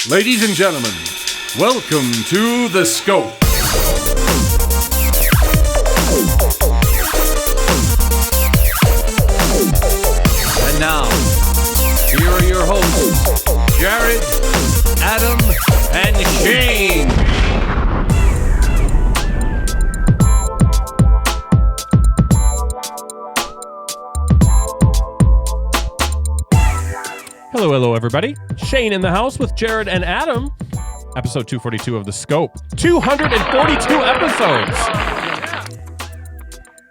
Ladies and gentlemen, welcome to The Scope. And now, here are your hosts, Jared, Adam, and Shane. Hello, everybody. Shane in the house with Jared and Adam. Episode 242 of The Scope. 242 episodes!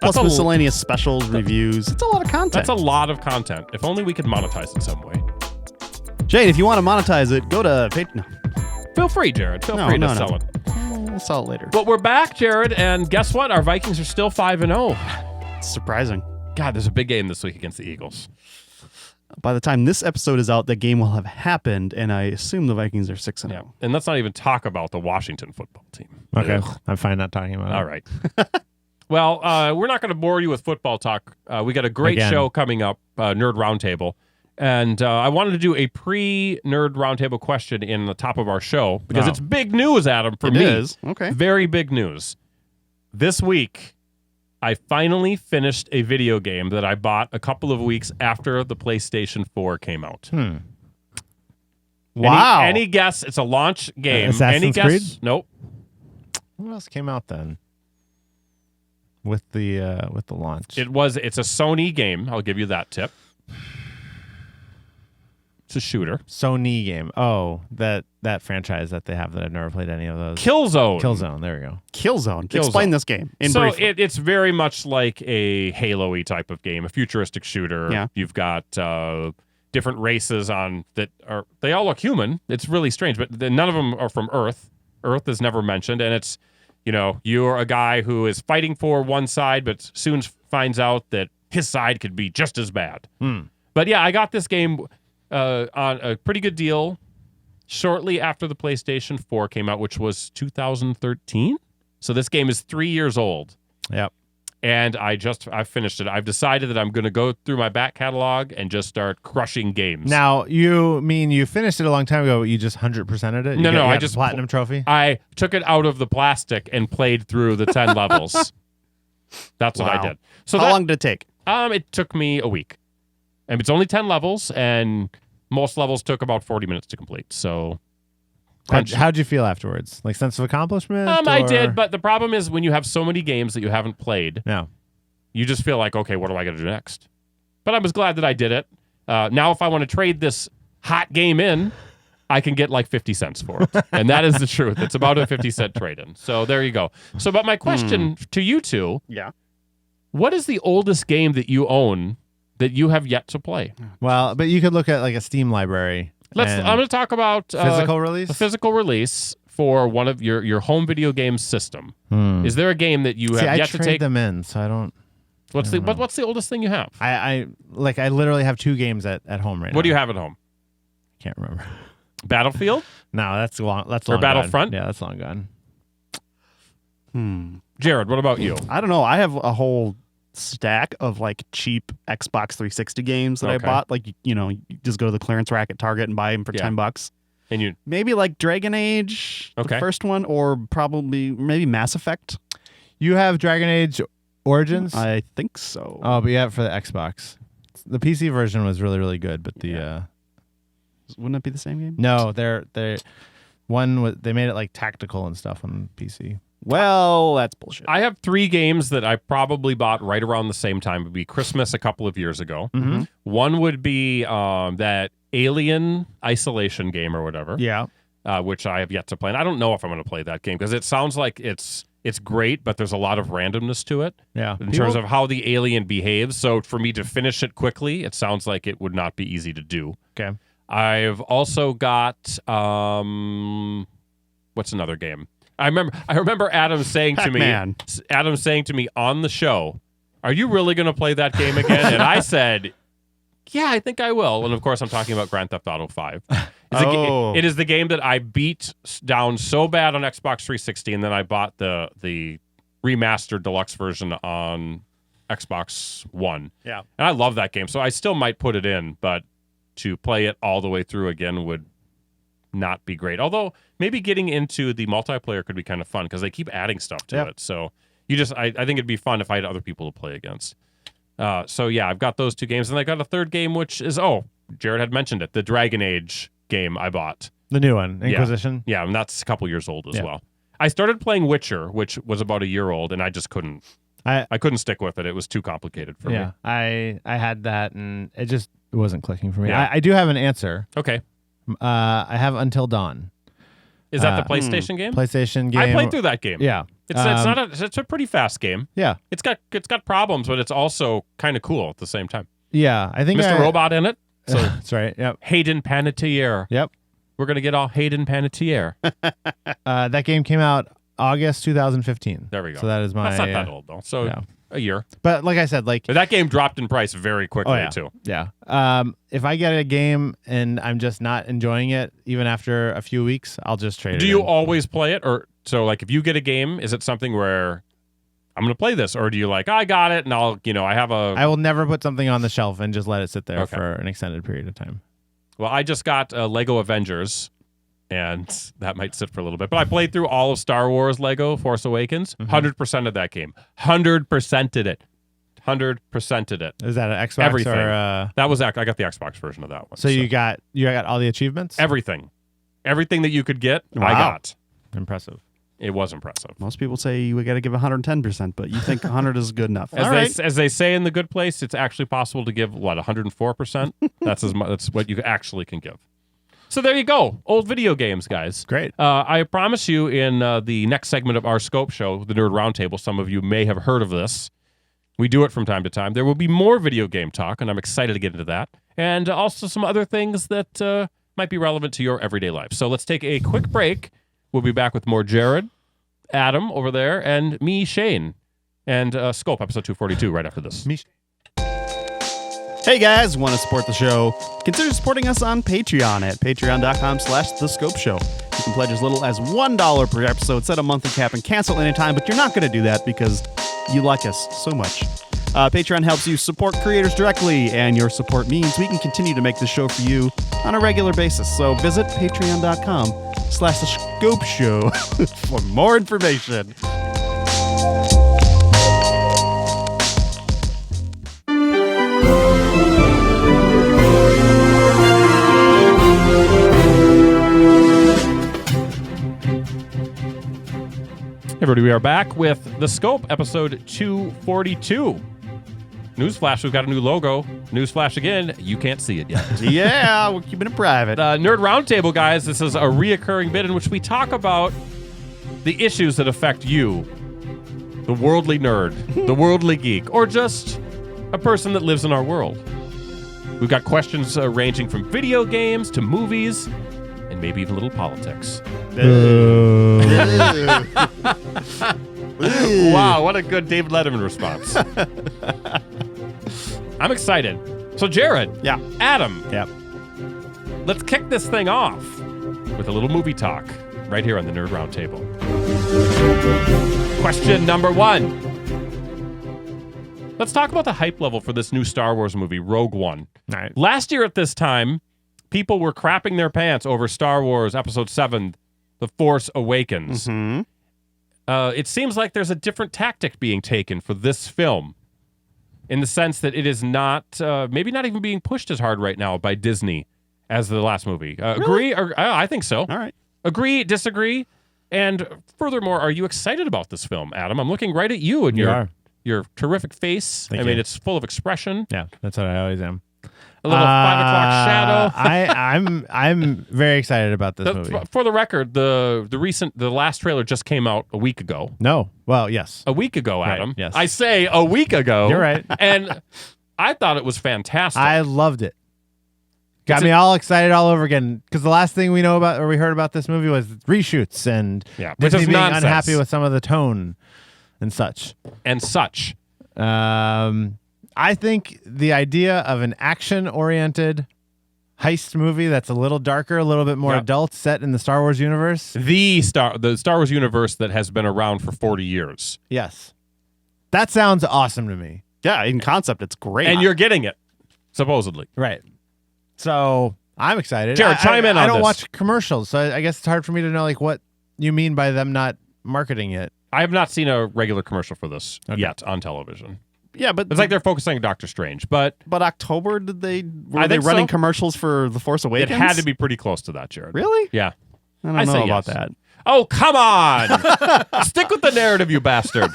Plus miscellaneous specials, reviews. It's a lot of content. That's a lot of content. If only we could monetize it some way. Shane, if you want to monetize it, go to Patreon. Feel free, Jared. Feel free to sell it. We'll sell it later. But we're back, Jared, and guess what? Our Vikings are still 5-0. It's surprising. God, there's a big game this week against the Eagles. By the time this episode is out, the game will have happened, and I assume the Vikings are 6-0. Yeah. And let's not even talk about the Washington football team. Okay, Ugh. I'm fine not talking about it. All right. Well, we're not going to bore you with football talk. We got a great show coming up, Nerd Roundtable. And I wanted to do a pre-Nerd Roundtable question in the top of our show because it's big news, Adam, for me. It is. Okay. Very big news. This week, I finally finished a video game that I bought a couple of weeks after the PlayStation 4 came out. Wow. Any guess? It's a launch game. Assassin's Any guess? Creed? Nope. What else came out then? With the launch. It's a Sony game. I'll give you that tip. It's a shooter. Sony game. Oh, that franchise that they have that I've never played any of those. Killzone. There we go. Killzone. Explain this game in brief. It's very much like a Halo-y type of game, a futuristic shooter. Yeah. You've got different races on that are they all look human. It's really strange, but none of them are from Earth. Earth is never mentioned, and it's you're a guy who is fighting for one side, but soon finds out that his side could be just as bad. But yeah, I got this game on a pretty good deal shortly after the PlayStation 4 came out, which was 2013. So this game is 3 years old. Yep. And I've finished it. I've decided that I'm going to go through my back catalog and just start crushing games. Now, you mean you finished it a long time ago, but you just 100%ed it? No, I got just the platinum trophy? I took it out of the plastic and played through the 10 levels. That's what I did. So how long did it take? It took me a week. And it's only 10 levels, and most levels took about 40 minutes to complete. So How'd you feel afterwards? Like sense of accomplishment? I did, but the problem is when you have so many games that you haven't played, you just feel like, okay, what do I got to do next? But I was glad that I did it. Now, if I want to trade this hot game in, I can get like 50 cents for it. And that is the truth. It's about a 50-cent trade-in. So there you go. So, but my question to you two, what is the oldest game that you own that you have yet to play? Well, but you could look at like a Steam library. I'm going to talk about physical release. A physical release for one of your home video game system. Is there a game that you have yet to take? I trade them in, so I don't. What's the oldest thing you have? I literally have 2 games at home right now. What do you have at home? Can't remember. Battlefield? No, that's long. That's or long Battlefront? Gone. Yeah, that's long gone. Jared, what about you? I don't know. I have a whole stack of like cheap Xbox 360 games that I bought. Like you just go to the clearance rack at Target and buy them for $10. And you maybe like Dragon Age, the first one, or maybe Mass Effect. You have Dragon Age Origins? I think so. Oh, but yeah, for the Xbox. The PC version was really, really good, but the wouldn't it be the same game? No, they made it like tactical and stuff on PC. Well, that's bullshit. I have 3 games that I probably bought right around the same time. It would be Christmas a couple of years ago. One would be that Alien Isolation game or whatever. Yeah. Which I have yet to play. And I don't know if I'm going to play that game because it sounds like it's great, but there's a lot of randomness to it. Yeah. In terms of how the alien behaves. So for me to finish it quickly, it sounds like it would not be easy to do. Okay. I've also got what's another game? I remember Adam saying Pac-Man. to me on the show, "Are you really going to play that game again?" And I said, "Yeah, I think I will." And of course, I'm talking about Grand Theft Auto 5. It is the game that I beat down so bad on Xbox 360, and then I bought the remastered deluxe version on Xbox One. Yeah, and I love that game, so I still might put it in, but to play it all the way through again would not be great. Although maybe getting into the multiplayer could be kind of fun because they keep adding stuff to it. So I think it'd be fun if I had other people to play against. So yeah, I've got those 2 games, and I got a third game, which is Jared had mentioned it, the Dragon Age game I bought. The new one, Inquisition. Yeah, and that's a couple years old as well. I started playing Witcher, which was about a year old, and I just couldn't. I couldn't stick with it. It was too complicated for me. Yeah, I had that, and it wasn't clicking for me. Yeah. I do have an answer. Okay. I have Until Dawn. Is that the PlayStation game? PlayStation game. I played through that game. Yeah. It's a pretty fast game. Yeah. It's got problems, but it's also kind of cool at the same time. Yeah, I think Mr. Robot in it. So that's right. Yep. Hayden Panettiere. Yep. We're gonna get all Hayden Panettiere. That game came out August 2015. There we go. So that is my. That's not that old though. So a year. But like I said, but that game dropped in price very quickly too. Yeah. If I get a game and I'm just not enjoying it, even after a few weeks, I'll just trade it. Do you always play it, or so like if you get a game, is it something where I'm going to play this, or do you I got it and I will never put something on the shelf and just let it sit there for an extended period of time. Well, I just got Lego Avengers, and that might sit for a little bit. But I played through all of Star Wars Lego Force Awakens, 100% of that game, 100%ed it. 100%ed it. Is that an Xbox? Everything. Or, I got the Xbox version of that one. So you got all the achievements? Everything that you could get, Wow. I got. Impressive. It was impressive. Most people say we got to give 110%, but you think 100 is good enough. As they say in The Good Place, it's actually possible to give 104%. That's what you actually can give. So there you go. Old video games, guys. Great. I promise you in the next segment of our Scope show, the Nerd Roundtable, some of you may have heard of this. We do it from time to time. There will be more video game talk, and I'm excited to get into that. And also some other things that might be relevant to your everyday life. So let's take a quick break. We'll be back with more Jared, Adam over there, and me, Shane. And Scope, episode 242, right after this. Hey guys, want to support the show? Consider supporting us on Patreon at patreon.com/thescopeshow. You can pledge as little as $1 per episode, set a monthly cap, and cancel anytime, but you're not going to do that because you like us so much. Patreon helps you support creators directly, and your support means we can continue to make this show for you on a regular basis. So visit patreon.com/thescopeshow for more information. Everybody, we are back with The Scope, episode 242. Newsflash, we've got a new logo. Newsflash again, you can't see it yet. Yeah, we're keeping it private. Nerd Roundtable, guys, this is a reoccurring bit in which we talk about the issues that affect you, the worldly nerd, the worldly geek, or just a person that lives in our world. We've got questions ranging from video games to movies, and maybe even a little politics. Wow, what a good David Letterman response. I'm excited. So, Jared. Yeah. Adam. Yep. Let's kick this thing off with a little movie talk right here on the Nerd Roundtable. Question number 1. Let's talk about the hype level for this new Star Wars movie, Rogue One. All right. Last year at this time, people were crapping their pants over Star Wars Episode 7, The Force Awakens. Mm-hmm. It seems like there's a different tactic being taken for this film in the sense that it is not, maybe not even being pushed as hard right now by Disney as the last movie. Really? Agree? Or, I think so. All right. Agree, disagree? And furthermore, are you excited about this film, Adam? I'm looking right at you and your terrific face. Thank I mean, you. it's full of expression. Yeah, that's what I always am. A little 5 o'clock shadow. I'm very excited about this movie. For the record, the last trailer just came out a week ago. No. Well, yes. A week ago, Adam. Right, yes. I say a week ago. You're right. And I thought it was fantastic. I loved it. Got me all excited all over again because the last thing we know about or we heard about this movie was reshoots and which Disney is being nonsense. unhappy with some of the tone and such. I think the idea of an action-oriented heist movie that's a little darker, a little bit more adult, set in the Star Wars universe. The Star Wars universe that has been around for 40 years. Yes. That sounds awesome to me. Yeah, in concept, it's great. And you're getting it, supposedly. Right. So I'm excited. Jared, chime in on I don't this. watch commercials, so I guess it's hard for me to know like what you mean by them not marketing it. I have not seen a regular commercial for this yet on television. Yeah, but It's like they're focusing on Doctor Strange, but October were they think running so. commercials for The Force Awakens? it had to be pretty close to that, Jared. Really? Yeah. I don't I know say about yes. that. Oh, come on. Stick with the narrative, you bastard.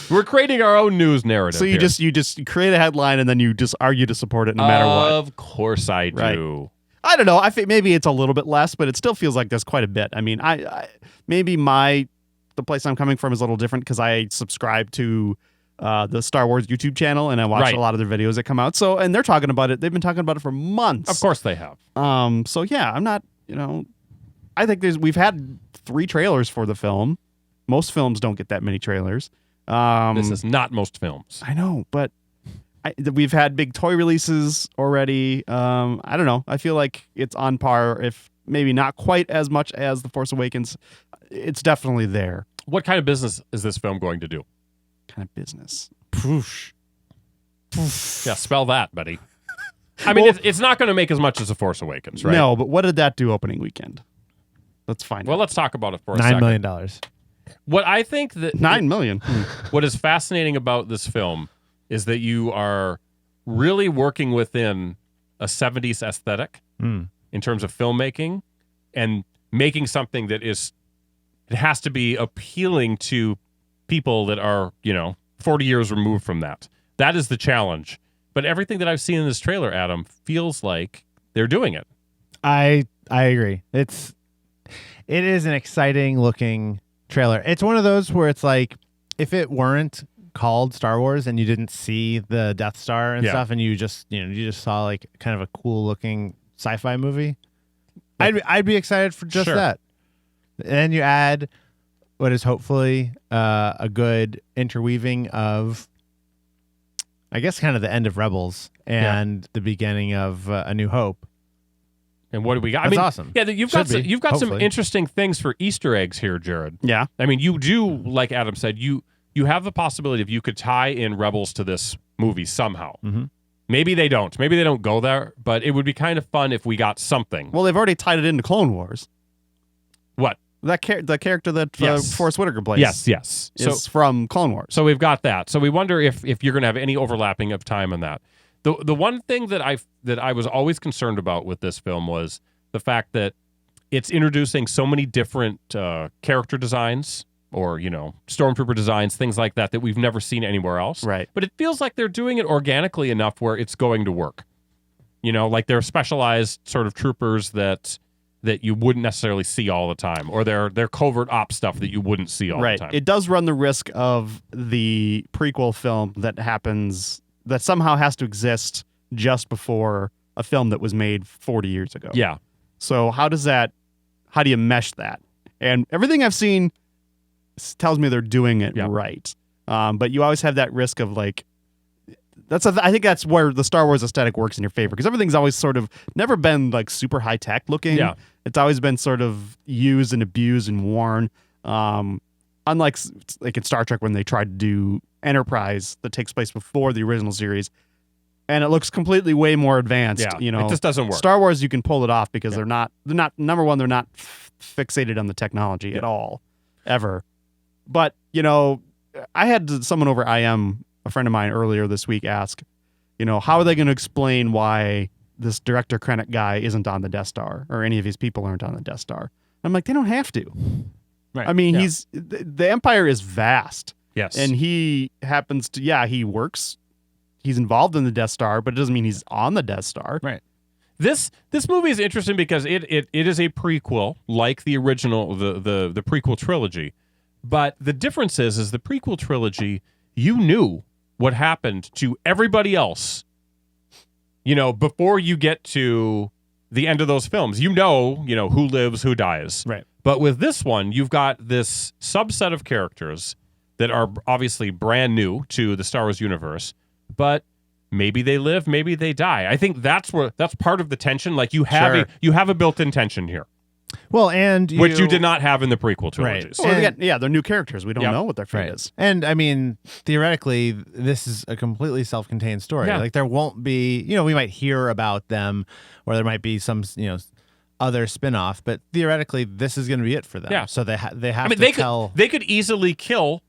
We're creating our own news narrative. So you here. just create a headline and then you just argue to support it no matter what. Of course I do. Right. I don't know. I think maybe it's a little bit less, but it still feels like there's quite a bit. I mean, I maybe the place I'm coming from is a little different because I subscribe to the Star Wars YouTube channel and I watch a lot of their videos that come out. So, and they're talking about it. They've been talking about it for months. Of course they have. So yeah, I'm not, I think we've had 3 trailers for the film. Most films don't get that many trailers. This is not most films. I know, but we've had big toy releases already. I don't know. I feel like it's on par, if maybe not quite as much as The Force Awakens. It's definitely there. What kind of business is this film going to do? Kind of business. Poosh. Yeah, spell that, buddy. I mean, it's not going to make as much as The Force Awakens, right? No, but what did that do opening weekend? Let's find Well, out. let's talk about it for a $9 second. million. What I think that $9 million. what is fascinating about this film is that you are really working within a 70s aesthetic in terms of filmmaking and making something that it has to be appealing to people that are, 40 years removed from that. That is the challenge. But everything that I've seen in this trailer, Adam, feels like they're doing it. I agree. It is an exciting looking trailer. It's one of those where it's like if it weren't called Star Wars and you didn't see the Death Star and stuff, and you just saw like kind of a cool looking sci-fi movie, I'd be excited for just that. And then you add what is hopefully a good interweaving of, I guess, kind of the end of Rebels and the beginning of A New Hope. And what do we got? That's awesome. Yeah, you've got some interesting things for Easter eggs here, Jared. Yeah. I mean, you do, like Adam said, you have the possibility of you could tie in Rebels to this movie somehow. Mm-hmm. Maybe they don't. Maybe they don't go there, but it would be kind of fun if we got something. Well, they've already tied it into Clone Wars. What? The character that Forrest Whitaker plays. Yes. Is from Clone Wars. So we've got that. So we wonder if you're going to have any overlapping of time on that. The one thing that I was always concerned about with this film was the fact that it's introducing so many different character designs or, stormtrooper designs, things like that we've never seen anywhere else. Right. But it feels like they're doing it organically enough where it's going to work. Like they're specialized sort of troopers that you wouldn't necessarily see all the time, or they're covert op stuff that you wouldn't see all the time. It does run the risk of the prequel film that somehow has to exist just before a film that was made 40 years ago. Yeah. So how do you mesh that? And everything I've seen tells me they're doing it right. But you always have that risk of like, I think that's where the Star Wars aesthetic works in your favor, because everything's always sort of never been like super high tech looking. Yeah. It's always been sort of used and abused and worn. Unlike like in Star Trek when they tried to do Enterprise that takes place before the original series, and it looks completely way more advanced. Yeah, it just doesn't work. Star Wars, you can pull it off because they're not number one, they're not fixated on the technology at all, ever. But I had someone over IM, a friend of mine earlier this week, ask, how are they going to explain why this director Krennic guy isn't on the Death Star or any of his people aren't on the Death Star? I'm like, they don't have to. Right. I mean, the Empire is vast. Yes. And he happens to, he works. He's involved in the Death Star, but it doesn't mean he's on the Death Star. Right. This movie is interesting because it is a prequel, like the original, the prequel trilogy. But the difference is the prequel trilogy, you knew what happened to everybody else, before you get to the end of those films. Who lives, who dies. Right. But with this one, you've got this subset of characters that are obviously brand new to the Star Wars universe, but maybe they live, maybe they die. I think that's part of the tension. Like you have a built-in tension here. Well, and which you did not have in the prequel trilogies. Well, again, they're new characters. We don't Yep. know what their fate is. And I mean, theoretically, this is a completely self-contained story. Yeah. Like there won't be, we might hear about them, or there might be some, other spin-off. But theoretically, this is going to be it for them. Yeah. So they have I mean, to tell. they could easily kill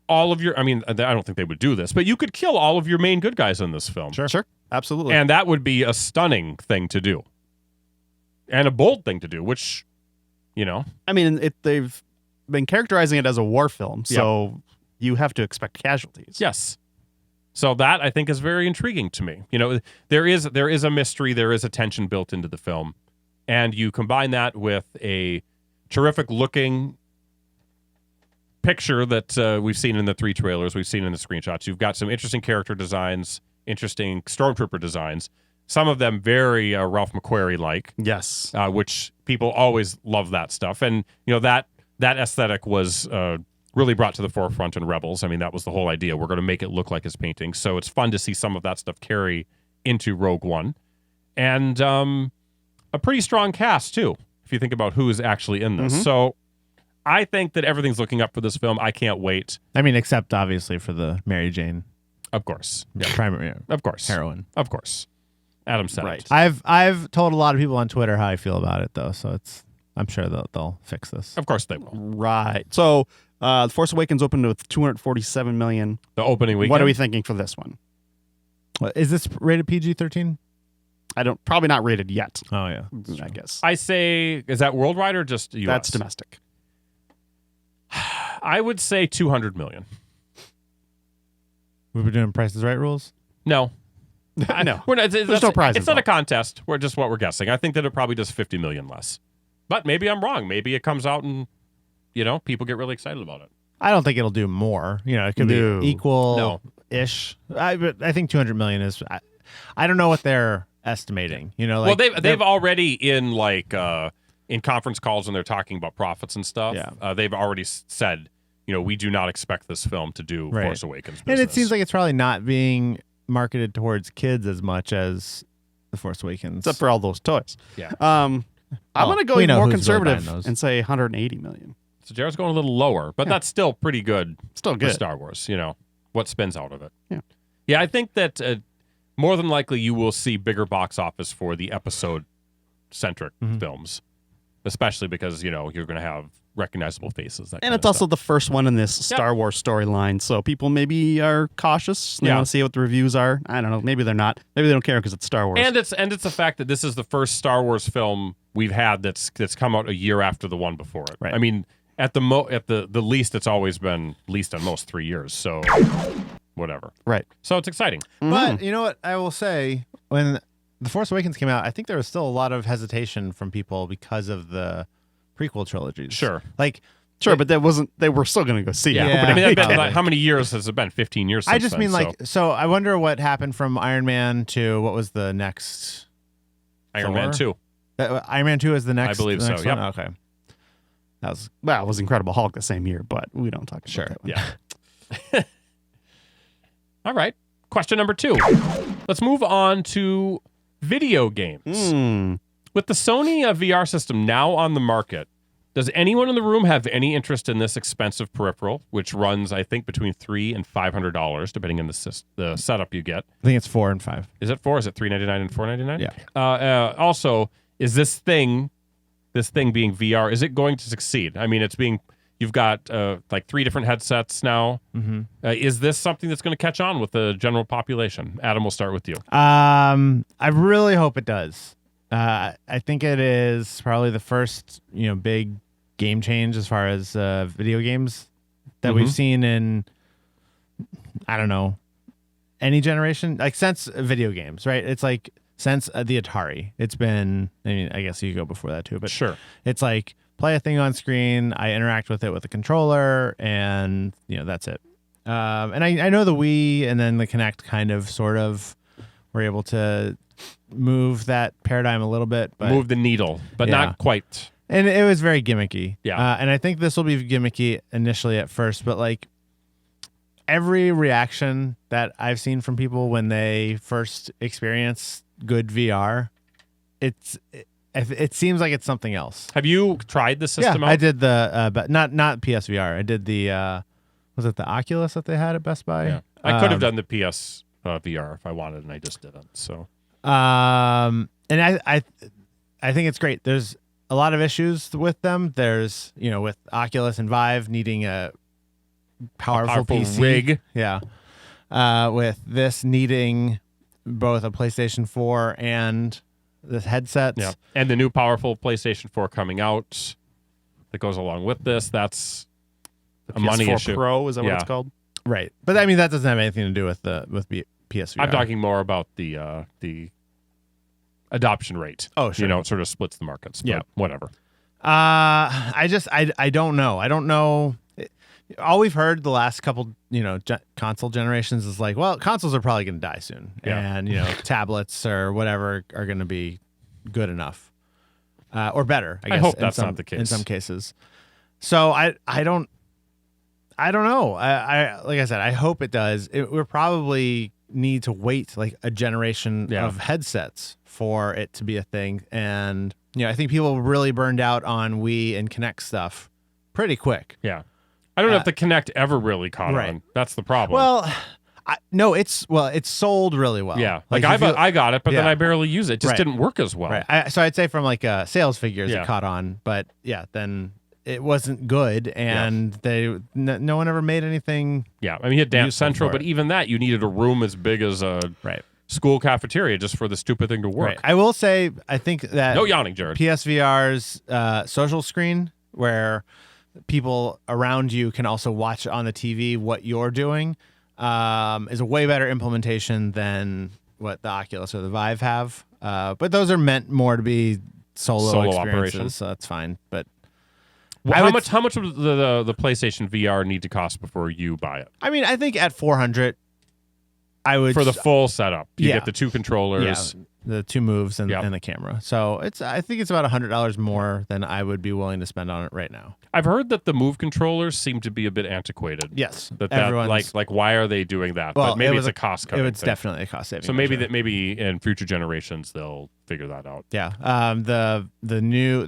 all of your. I mean, I don't think they would do this, but you could kill all of your main good guys in this film. Sure. Absolutely. And that would be a stunning thing to do, and a bold thing to do. Which, I mean, they've been characterizing it as a war film, so you have to expect casualties. yes. So that I think is very intriguing to me. There is a mystery, there is a tension built into the film, and you combine that with a terrific looking picture that we've seen in the 3 trailers, we've seen in the screenshots. You've got some interesting character designs, interesting stormtrooper designs. Some of them very Ralph McQuarrie-like. Yes. Which people always love that stuff. And, that aesthetic was really brought to the forefront in Rebels. I mean, that was the whole idea. We're going to make it look like his painting. So it's fun to see some of that stuff carry into Rogue One. And a pretty strong cast, too, if you think about who is actually in this. Mm-hmm. So I think that everything's looking up for this film. I can't wait. I mean, except obviously for the Mary Jane. Of course. Primary. Of course. Heroine. Of course. Adam said Right. it. I've told a lot of people on Twitter how I feel about it, though. So I'm sure they'll fix this. Of course they will. Right. So, The Force Awakens opened with $247 million. The opening weekend. What are we thinking for this one? Is this rated PG-13? Probably not rated yet. Oh yeah, I guess. I say, is that worldwide or just US? That's domestic. I would say 200 million. we were doing Price is Right rules. No. No. We're not, There's no prizes. It's not a contest. We're just what we're guessing. I think that it probably does 50 million less. But maybe I'm wrong. Maybe it comes out and, people get really excited about it. I don't think it'll do more. It could No. be equal-ish. But I think 200 million is. I don't know what they're estimating. Well, they've already in conference calls when they're talking about profits and stuff. Yeah. They've already said, we do not expect this film to do Right. Force Awakens business. and it seems like it's probably not being marketed towards kids as much as The Force Awakens. Except for all those toys. Yeah. I'm going to go we even know more who's really conservative buying those. and say 180 million. So Jared's going a little lower, but that's still pretty good. Still For good. Star Wars, what spins out of it. Yeah. I think that more than likely you will see bigger box office for the episode-centric films, especially because, you're going to have recognizable faces. And it's also the first one in this Star Wars storyline, so people maybe are cautious. They want to see what the reviews are. I don't know. Maybe they're not. Maybe they don't care because it's Star Wars. And it's the fact that this is the first Star Wars film we've had that's come out a year after the one before it. Right. I mean, at the least, it's always been least on most 3 years. So whatever. Right. So it's exciting. But you know what I will say, when The Force Awakens came out, I think there was still a lot of hesitation from people because of the prequel trilogies. Sure. Sure, but that wasn't. They were still going to go see Yeah. it. Yeah. I mean, Probably. how many years has it been? 15 years since I just then, mean so I wonder what happened from Iron Man to what was the next Iron Man 2. Iron Man 2 is the next. I believe the so, next yep. one? Okay. That was Well, it was Incredible Hulk the same year, but we don't talk about that one. Yeah. All right. Question number 2. Let's move on to video games. With the Sony VR system now on the market, does anyone in the room have any interest in this expensive peripheral, which runs, I think, between $300 and $500, depending on the setup you get? I think it's 4 and 5. Is it 4? Is it $399 and $499? Yeah. Also, is this thing being VR, is it going to succeed? I mean, you've got 3 different headsets now. Mm-hmm. Is this something that's going to catch on with the general population? Adam, we'll start with you. I really hope it does. I think it is probably the first, big game change as far as video games that we've seen in, I don't know, any generation, since video games, right? It's since the Atari. It's been, I mean, I guess you could go before that too, but Sure. it's play a thing on screen, I interact with it with a controller, and that's it. And I know the Wii and then the Kinect kind of sort of were able to move that paradigm a little bit, but Move the needle, but Yeah. not quite. and it was very gimmicky. Yeah. And I think this will be gimmicky initially at first, but every reaction that I've seen from people when they first experience good VR, it seems like it's something else. Have you tried the system Yeah, out? I did the but not PSVR. I did the was it the Oculus that they had at Best Buy? Yeah. I could have done the PS VR if I wanted, and I just didn't. So, and I think it's great. There's a lot of issues with them. There's with Oculus and Vive needing a powerful PC rig. Yeah. With this needing both a PlayStation 4 and the headsets. Yeah. And the new powerful PlayStation 4 coming out that goes along with this. That's a money PS4 issue. Pro, is that what it's called? Right. But I mean that doesn't have anything to do with PSVR. I'm talking more about the adoption rate. Oh, sure. It sort of splits the markets. But Yeah. whatever. I don't know. I don't know. All we've heard the last couple, console generations is like, well, consoles are probably going to die soon, Yeah. and tablets or whatever are going to be good enough, or better. I guess hope that's not the case in some cases. So I don't know. I like I said, I hope it does. We're probably need to wait like a generation of headsets for it to be a thing, and I think people really burned out on Wii and Kinect stuff pretty quick. Yeah. I don't know if the Kinect ever really caught on. That's the problem. Well, it's sold really well. Yeah. Like I got it, but then Yeah. I barely use it. It just didn't work as well. Right. So I'd say from like sales figures Yeah. it caught on, but then it wasn't good, and no one ever made anything. Yeah. I mean, you had Dance Useful Central, for but it. even that, you needed a room as big as a Right. school cafeteria just for the stupid thing to work. Right. I will say I think that No yawning, Jared. PSVR's social screen, where people around you can also watch on the TV what you're doing, is a way better implementation than what the Oculus or the Vive have. But those are meant more to be solo experiences, operation. so that's fine. But How much would the PlayStation VR need to cost before you buy it? I mean, I think at $400, I would For the full setup. You Yeah. get the two controllers. the two moves and, Yep. and the camera. So I think it's about $100 more than I would be willing to spend on it right now. I've heard that the Move controllers seem to be a bit antiquated. Yes, That everyone's like why are they doing that? Well, but maybe it it's was a cost It cutting was thing. definitely a cost saving. So maybe measure. maybe in future generations they'll figure that out. Yeah. The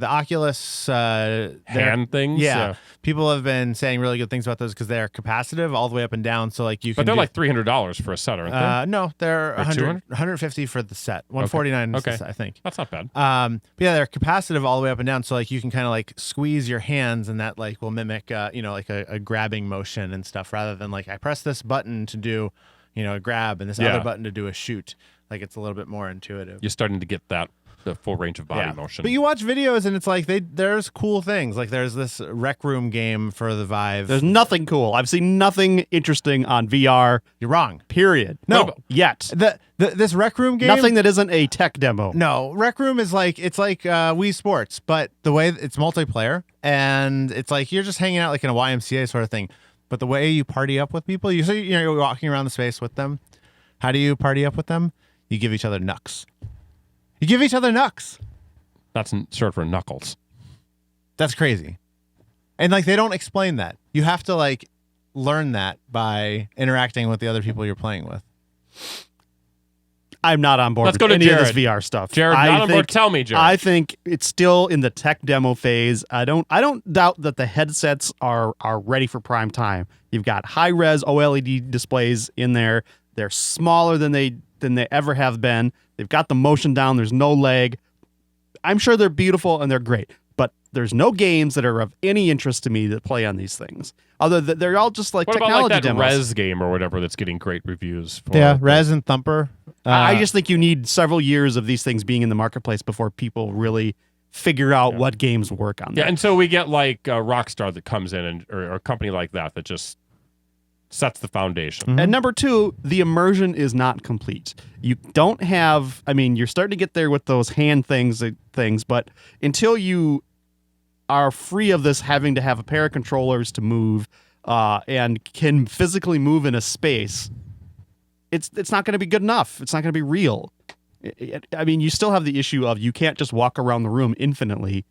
Oculus Hand things. Yeah. People have been saying really good things about those because they're capacitive all the way up and down. So like you can. But they're do, like $300 for a set, aren't they? no, they're Or 100, 150 for the set. 149 is the Okay. set, I think. That's not bad. But yeah, they're capacitive all the way up and down. So like you can kind of like squeeze your hands, and that like will mimic like a grabbing motion and stuff, rather than like I press this button to do a grab and this Yeah. other button to do a shoot. Like it's a little bit more intuitive. You're starting to get the full range of body Yeah. motion. But you watch videos and it's like there's cool things. Like there's this Rec Room game for the Vive. There's nothing cool. I've seen nothing interesting on VR, You're wrong. period. No. Yet. This Rec Room game. Nothing that isn't a tech demo. No, Rec Room is like Wii Sports, but the way it's multiplayer, and it's like you're just hanging out like in a YMCA sort of thing. But the way you party up with people, you're walking around the space with them. How do you party up with them? You give each other knucks. You give each other knucks. That's short for knuckles. That's crazy. And like they don't explain that. You have to like learn that by interacting with the other people you're playing with. I'm not on board Let's with go to any of this Jared. VR stuff. Jared, I not on board. think- Tell me, Jared. I think it's still in the tech demo phase. I don't doubt that the headsets are ready for prime time. You've got high res OLED displays in there. They're smaller than they ever have been. They've got the motion down. There's no lag. I'm sure they're beautiful and they're great, but there's no games that are of any interest to me that play on these things. Other than they're all just like what about technology like that demos. Res game or whatever that's getting great reviews for? Yeah, Rez and Thumper. I just think you need several years of these things being in the marketplace before people really figure out what games work on Yeah, them. and so we get like Rockstar that comes in or a company like that just sets the foundation. And number two, the immersion is not complete. You don't have, you're starting to get there with those hand things, but until you are free of this having to have a pair of controllers to move and can physically move in a space, it's not going to be good enough. It's not going to be real. You still have the issue of you can't just walk around the room infinitely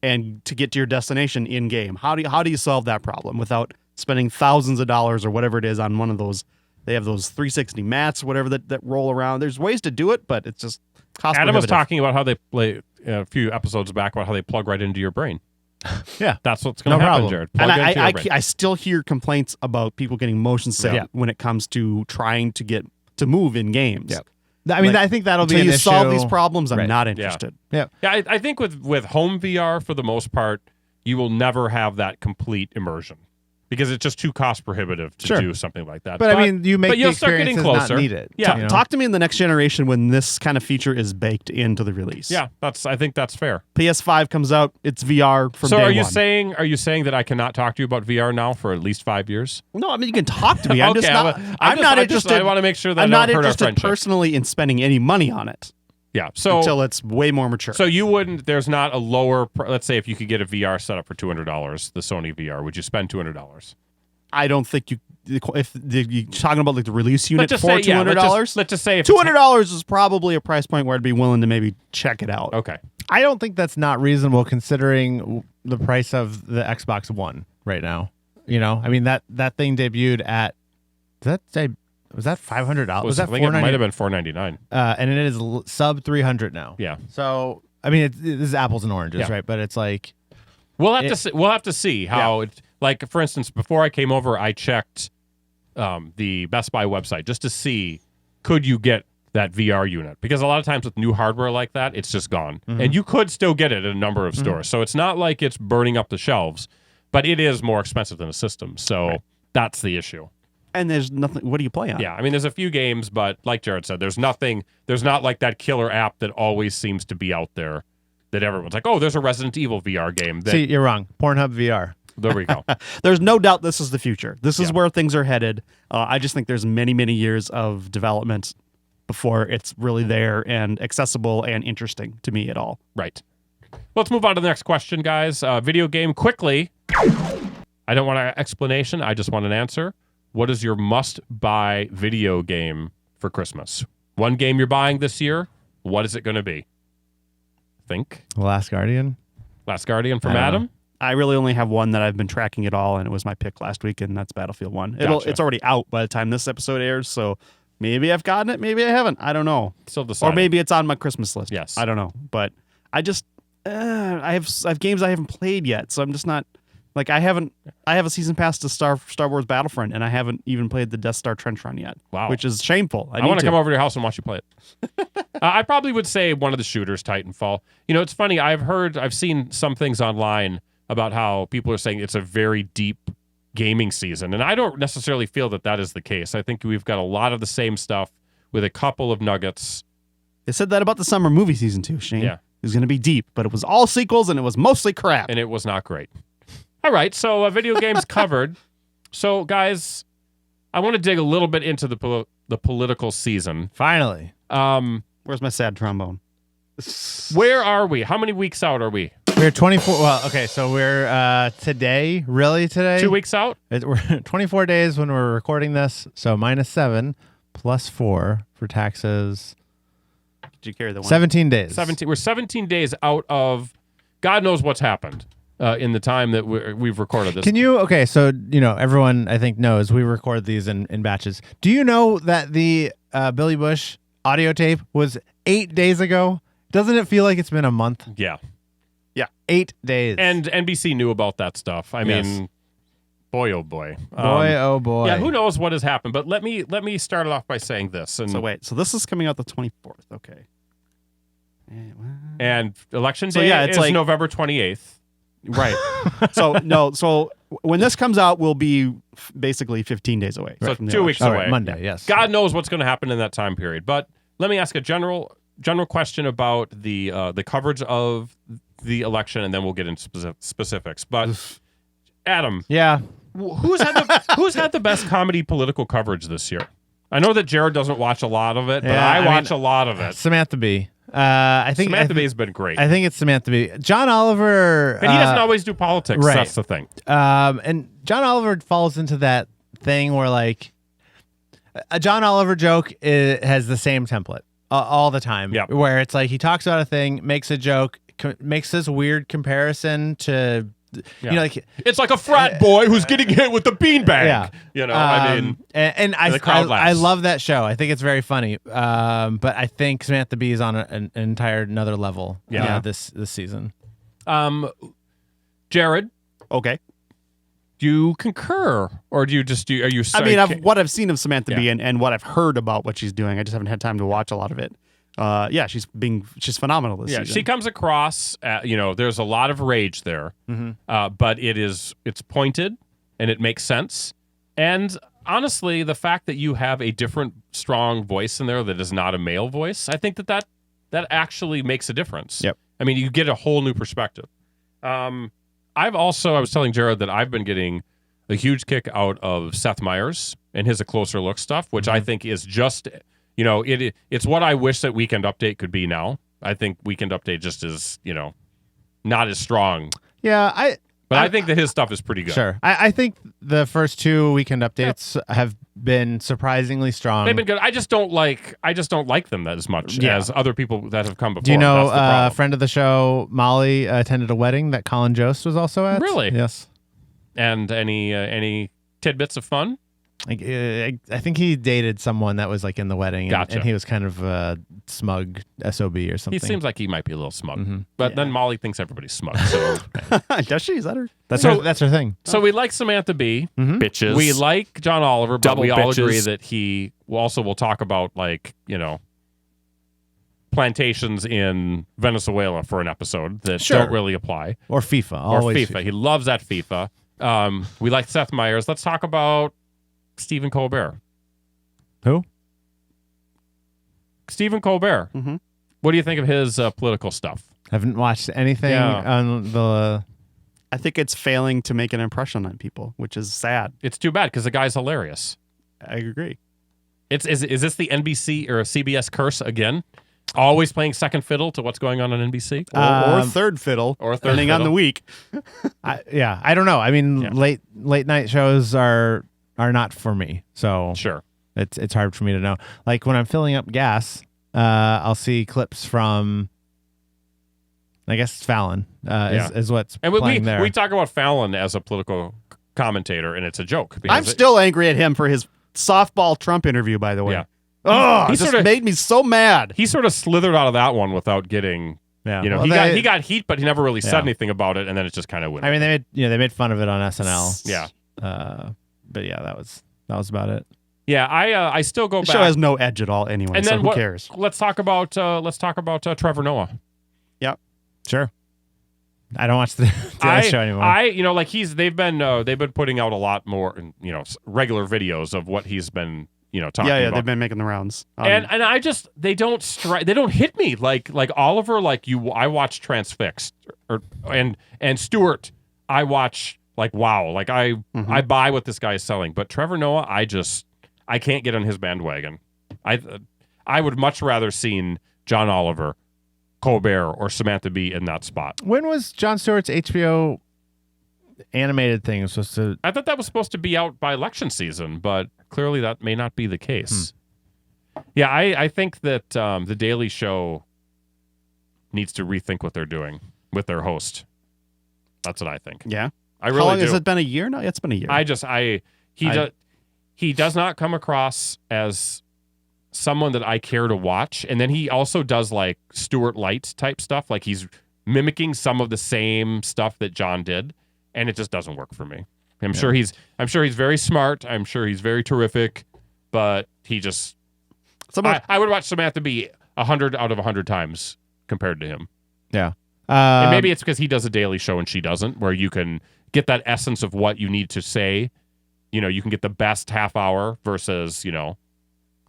and to get to your destination in game. How do you solve that problem without spending thousands of dollars or whatever it is on one of those? They have those 360 mats, whatever that roll around. There's ways to do it, but it's just Cost Adam was prohibitive. talking about how they play a few episodes back about how they plug right into your brain. Yeah. That's what's going No to happen, problem. Jared. Plug And into your brain. I still hear complaints about people getting motion sick Yeah. when it comes to trying to get to move in games. Yeah. I mean, Like, I think that'll be Until an you issue. solve these problems, I'm Right. not interested. Yeah, I think with home VR, for the most part, you will never have that complete immersion because it's just too cost prohibitive to Sure. do something like that. But I mean, you make but the you'll start getting experiences closer. not need it. Yeah. you know? Talk to me in the next generation when this kind of feature is baked into the release. Yeah, I think that's fair. PS5 comes out, it's VR from So day are you one. saying that I cannot talk to you about VR now for at least 5 years? No, I mean you can talk to me. I'm just Okay, not. I'm not interested. I want to make sure that I'm I not don't hurt our interested friendship. personally in spending any money on it Yeah. So until it's way more mature. So you wouldn't? There's not a lower. Let's say if you could get a VR setup for $200, the Sony VR, would you spend $200? I don't think you. If you're talking about like the release unit Let's just for say yeah, $200, Let's just say if $200 is probably a price point where I'd be willing to maybe check it out. Okay. I don't think that's not reasonable considering the price of the Xbox One right now. You know, I mean that thing debuted at was that $500? Was that I think it might have $499? been $499. And it is sub $300 now. Yeah. So I mean, this is apples and oranges, Yeah. right? But it's like We'll have to see how it. Like for instance, before I came over, I checked the Best Buy website just to see could you get that VR unit, because a lot of times with new hardware like that, it's just gone, and you could still get it in a number of stores. So it's not like it's burning up the shelves, but it is more expensive than a system. So that's the issue. And there's nothing. What do you play on? Yeah, I mean, there's a few games, but like Jared said, there's nothing. There's not like that killer app that always seems to be out there that everyone's like, oh, there's a Resident Evil VR game. That, see, you're wrong. Pornhub VR. there we go. There's no doubt this is the future. This is Yeah. where things are headed. I just think there's many, many years of development before it's really there and accessible and interesting to me at all. Right. Let's move on to the next question, guys. Video game quickly. I don't want an explanation. I just want an answer. What is your must-buy video game for Christmas? One game you're buying this year. What is it going to be? Think. The Last Guardian. Last Guardian from I don't Adam. know. I really only have one that I've been tracking it all, and it was my pick last week, and that's Battlefield 1. Gotcha. It's already out by the time this episode airs, so maybe I've gotten it, maybe I haven't. I don't know. Still deciding. Or maybe it's on my Christmas list. Yes. I don't know. But I just I have games I haven't played yet, so I'm just not like I have a season pass to Star Wars Battlefront, and I haven't even played the Death Star Trench Run yet. Wow. Which is shameful. I want to come over to your house and watch you play it. I probably would say one of the shooters, Titanfall. You know, it's funny. I've seen some things online about how people are saying it's a very deep gaming season, and I don't necessarily feel that is the case. I think we've got a lot of the same stuff with a couple of nuggets. They said that about the summer movie season too, Shane. Yeah. It was going to be deep, but it was all sequels and it was mostly crap. And it was not great. All right, so video games covered. So, guys, I want to dig a little bit into the political season. Finally. Where's my sad trombone? Where are we? How many weeks out are we? We're 24. Well, okay, so we're today, really today? 2 weeks out? We're 24 days when we're recording this, so -7 plus 4 for taxes. Did you carry the one? 17 days. 17. We're 17 days out of God knows what's happened in the time that we've recorded this. Can you, okay, so, everyone I think knows we record these in batches. Do you know that the Billy Bush audio tape was 8 days ago? Doesn't it feel like it's been a month? Yeah. 8 days. And NBC knew about that stuff. I Yes. mean, boy, oh boy. Oh boy. Yeah, who knows what has happened? But let me start it off by saying this. And So wait, so this is coming out the 24th. Okay. and election So, day yeah, it's is like- November 28th. Right. So when this comes out, we'll be basically 15 days away. So from the 2 weeks election. All away. right, Monday, yes. God knows what's going to happen in that time period. But let me ask a general question about the coverage of the election, and then we'll get into specifics. But Adam, Yeah. who's had the best comedy political coverage this year? I know that Jared doesn't watch a lot of it, but Yeah, I I watch mean, a lot of it. Samantha Bee. I think Samantha Bee has been great. I think it's Samantha Bee. John Oliver. And he doesn't always do politics. right. That's the thing. And John Oliver falls into that thing where like a John Oliver joke has the same template all the time. Yep. Where it's like he talks about a thing, makes a joke, makes this weird comparison to you know, like it's like a frat boy who's getting hit with the beanbag. Yeah. You know, I mean, and the crowd laughs. I love that show. I think it's very funny. But I think Samantha Bee is on an entire another level. Yeah. This season. Jared, Okay. do you concur, or do you just do? Are you? I mean, what I've seen of Samantha Bee and what I've heard about what she's doing, I just haven't had time to watch a lot of it. She's phenomenal this season. She comes across. There's a lot of rage there, but it's pointed and it makes sense. And honestly, the fact that you have a different, strong voice in there that is not a male voice, I think that actually makes a difference. Yep. I mean, you get a whole new perspective. I was telling Jared that I've been getting a huge kick out of Seth Meyers and his A Closer Look stuff, which I think is just, it's what I wish that Weekend Update could be now. I think Weekend Update just is, not as strong. Yeah, I think that his stuff is pretty good. Sure. I think the first 2 Weekend Updates have been surprisingly strong. They've been good. I just don't like them as much as other people that have come before. Do you know That's the problem. friend of the show, Molly, attended a wedding that Colin Jost was also at? Really? Yes. And any tidbits of fun? I think he dated someone that was like in the wedding, Gotcha. and he was kind of a smug SOB or something. He seems like he might be a little smug, but then Molly thinks everybody's smug. So Does she? Is that her? That's her thing. So we like Samantha Bee, Bitches. we like John Oliver, but Double we all bitches. agree that he also will talk about plantations in Venezuela for an episode that don't really apply. Or FIFA. Or Always FIFA. He loves that FIFA. We like Seth Meyers. Let's talk about Stephen Colbert. Who? Stephen Colbert. Mhm. What do you think of his political stuff? Haven't watched anything on the. I think it's failing to make an impression on people, which is sad. It's too bad because the guy's hilarious. I agree. Is this the NBC or CBS curse again? Always playing second fiddle to what's going on NBC? Or third fiddle, or third depending on fiddle. the week. I don't know. I mean, late night shows are not for me. So Sure. it's hard for me to know. Like when I'm filling up gas, I'll see clips from. I guess Fallon is what's And playing there. we talk about Fallon as a political commentator, and it's a joke. I'm still angry at him for his softball Trump interview, by the way. Yeah. Oh, He it just sorta- made me so mad. He sort of slithered out of that one without getting. Yeah. Well, he got heat, but he never really said anything about it, and then it just kind of went. I mean, they made fun of it on SNL. Yeah. But yeah, that was about it. Yeah, I still go The back. show has no edge at all anyway, and so then who cares? Let's talk about Trevor Noah. Sure. I don't watch the show anymore. They've been putting out a lot more, regular videos of what he's been, talking about. They've been making the rounds. And I just they don't hit me like Oliver, I watch Transfixed and Stewart, I watch wow, I buy what this guy is selling, but Trevor Noah, I can't get on his bandwagon. I would much rather seen John Oliver, Colbert, or Samantha Bee in that spot. When was Jon Stewart's HBO animated thing supposed to? I thought that was supposed to be out by election season, but clearly that may not be the case. Yeah, I think that the Daily Show needs to rethink what they're doing with their host. That's what I think. Yeah. I really How long do. has it been? A year now? It's been a year. He does not come across as someone that I care to watch. And then he also does Stuart Light type stuff. Like he's mimicking some of the same stuff that John did. And it just doesn't work for me. I'm sure he's very smart. I'm sure he's very terrific, but he just, I would watch Samantha Bee 100 out of 100 times compared to him. Yeah. And maybe it's because he does a daily show and she doesn't, where you can get that essence of what you need to say. You can get the best half hour versus,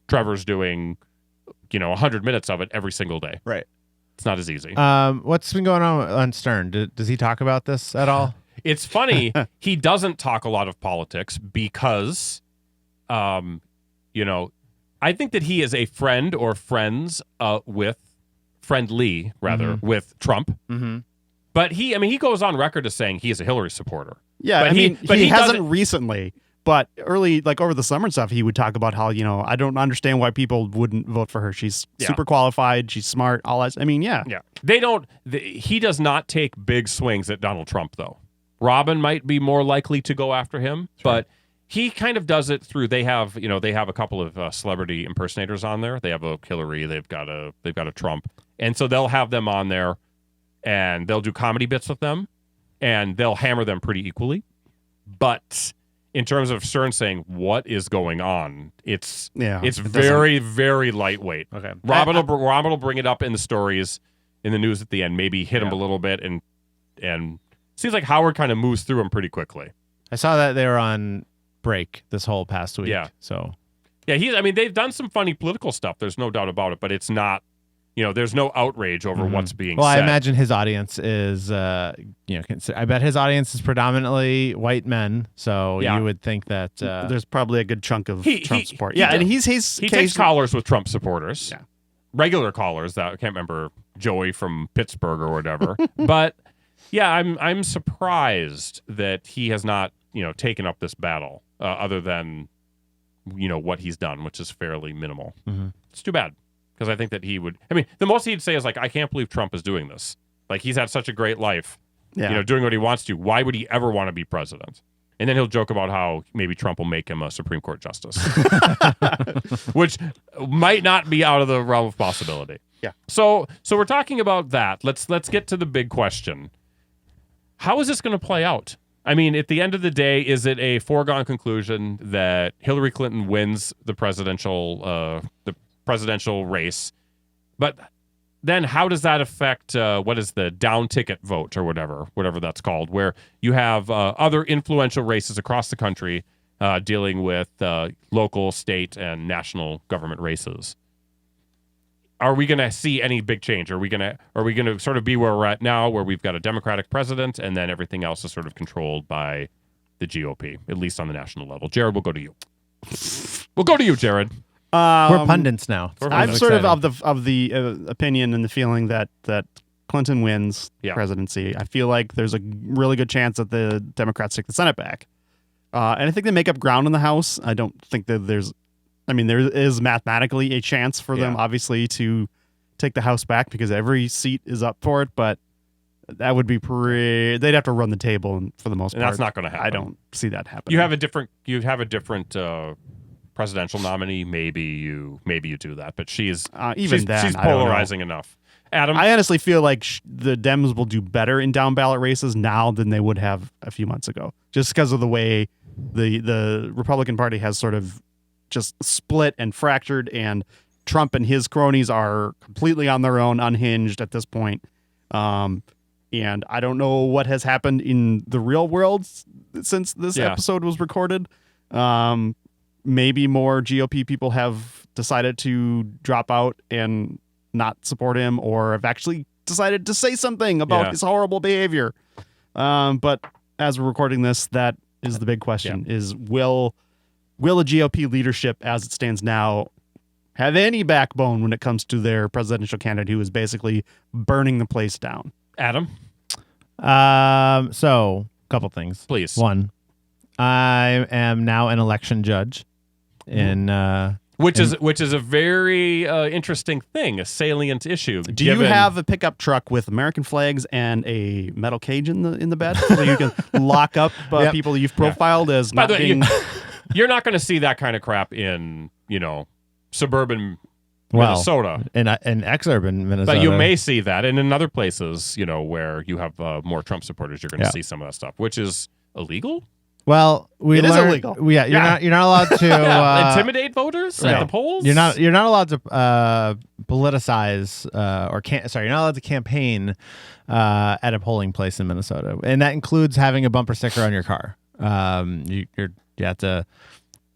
Trevor's doing, 100 minutes of it every single day. Right. It's not as easy. What's been going on Stern? Does he talk about this at all? It's funny. He doesn't talk a lot of politics because, I think that he is a friend or friendly with Trump. Mm-hmm. But he goes on record as saying he is a Hillary supporter. Yeah, But he hasn't doesn't- recently. But early, over the summer and stuff, he would talk about how, I don't understand why people wouldn't vote for her. She's super qualified. She's smart. All that. Yeah. He does not take big swings at Donald Trump, though. Robin might be more likely to go after him, but he kind of does it through. They have a couple of celebrity impersonators on there. They have a Hillary. They've got a Trump, and so they'll have them on there, and they'll do comedy bits with them, and they'll hammer them pretty equally. But in terms of Stern saying what is going on, it's very, very lightweight. Okay. Robin will bring it up in the stories, in the news at the end, maybe hit him a little bit, and seems like Howard kind of moves through him pretty quickly. I saw that they were on break this whole past week. Yeah. So yeah, they've done some funny political stuff. There's no doubt about it, but it's not. There's no outrage over what's being said. I imagine his audience is, I bet his audience is predominantly white men. So you would think that there's probably a good chunk of Trump support. He and he takes callers with Trump supporters. Yeah. Regular callers that I can't remember, Joey from Pittsburgh or whatever. But yeah, I'm surprised that he has not taken up this battle other than what he's done, which is fairly minimal. Mm-hmm. It's too bad. Because I think that he would. I mean, the most he'd say is like, "I can't believe Trump is doing this. Like, he's had such a great life, doing what he wants to. Why would he ever want to be president?" And then he'll joke about how maybe Trump will make him a Supreme Court justice, which might not be out of the realm of possibility. Yeah. So we're talking about that. Let's get to the big question: how is this going to play out? I mean, at the end of the day, is it a foregone conclusion that Hillary Clinton wins the presidential race? But then how does that affect what is the down ticket vote or whatever that's called, where you have other influential races across the country dealing with local, state, and national government races? Are we going to see any big change? Are we going to sort of be where we're at now, where we've got a Democratic president and then everything else is sort of controlled by the GOP, at least on the national level? Jared, we'll go to you. Jared. We're pundits now. I'm sort of the opinion and the feeling that Clinton wins presidency. I feel like there's a really good chance that the Democrats take the Senate back. And I think they make up ground in the House. I don't think that there is mathematically a chance for them, obviously, to take the House back because every seat is up for it. But that would be they'd have to run the table for the most part. And that's not going to happen. I don't see that happening. You have a different presidential nominee. Maybe you do that, but she's polarizing enough. Adam, I honestly feel like the Dems will do better in down ballot races now than they would have a few months ago, just because of the way the Republican Party has sort of just split and fractured, and Trump and his cronies are completely on their own, unhinged at this point. And I don't know what has happened in the real world since this episode was recorded. Maybe more GOP people have decided to drop out and not support him, or have actually decided to say something about his horrible behavior. But as we're recording this, that is the big question: is will the GOP leadership, as it stands now, have any backbone when it comes to their presidential candidate who is basically burning the place down? Adam? So, a couple things. Please. One, I am now an election judge which is a very interesting thing, a salient issue. Do you have a pickup truck with American flags and a metal cage in the bed so you can lock up people you've profiled as not being... You're not going to see that kind of crap in suburban Minnesota, in exurban Minnesota. But you may see that, and in other places, where you have more Trump supporters, you're going to see some of that stuff, which is illegal. Well, it is illegal. You're not allowed to intimidate voters at the polls. You're not allowed to politicize you're not allowed to campaign at a polling place in Minnesota, and that includes having a bumper sticker on your car. You have to.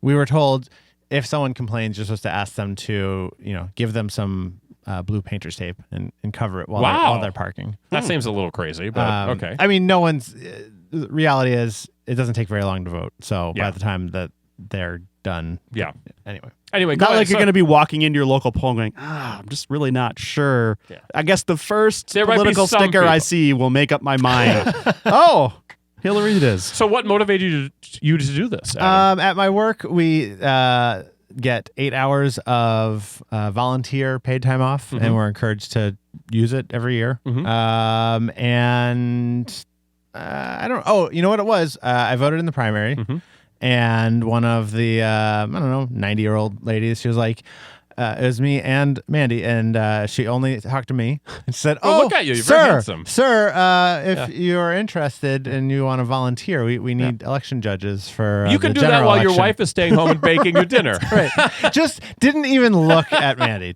We were told if someone complains, you're supposed to ask them to give them some blue painter's tape and cover it while they're parking. That seems a little crazy, but okay. I mean, no one's. The reality is, it doesn't take very long to vote. So by the time that they're done, Anyway, not like you're going to be walking into your local poll going, I'm just really not sure. Yeah. I guess the first political sticker I see will make up my mind. Oh, Hillary it is. So what motivated you to do this, Adam? At my work, we get 8 hours of volunteer paid time off, and we're encouraged to use it every year. And I don't. Oh, you know what it was? I voted in the primary, and one of the I don't know 90-year-old ladies. She was like, it was me and Mandy, and she only talked to me and said, Well, "Oh, look at you. You're very handsome. sir, if you're interested and you want to volunteer, we need election judges for You can the do that general while your election." wife is staying home and baking your dinner. Right. Just didn't even look at Mandy.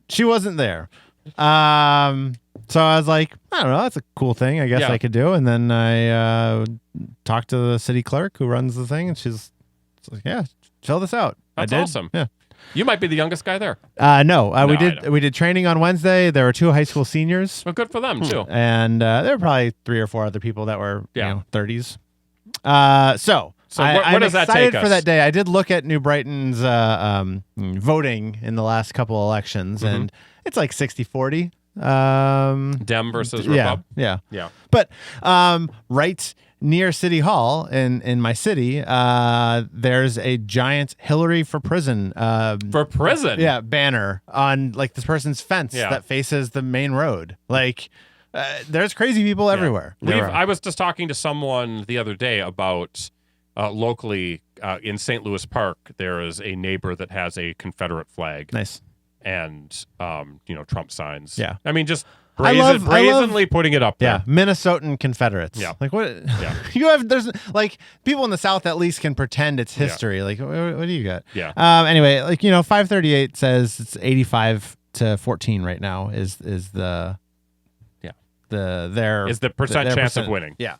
She wasn't there. So I was like, I don't know, that's a cool thing I guess Yeah. I could do. And then I talked to the city clerk who runs the thing, and she's like, yeah, fill this out. That's I did. awesome. Yeah. You might be the youngest guy there. No, I we know. did training on Wednesday. There were 2 high school seniors, Well, good for them, too. and there were probably 3 or 4 other people that were 30s. So where I'm does that excited take for us? that day. I did look at New Brighton's voting in the last couple elections, and it's like 60-40. Dem versus yeah, Repub. yeah. But right near City Hall in my city, there's a giant Hillary for prison For prison? banner on like this person's fence that faces the main road. Like there's crazy people everywhere. I was just talking to someone the other day about locally in St. Louis Park, there is a neighbor that has a Confederate flag. Nice. And Trump signs. Yeah. I mean, just I love- brazenly putting it up there. Yeah, Minnesotan Confederates. Yeah. Like what? Yeah. There's like people in the South at least can pretend it's history. Like what do you got? Yeah. Anyway, 538 says it's 85-14 right now is the percent chance of winning. Yeah.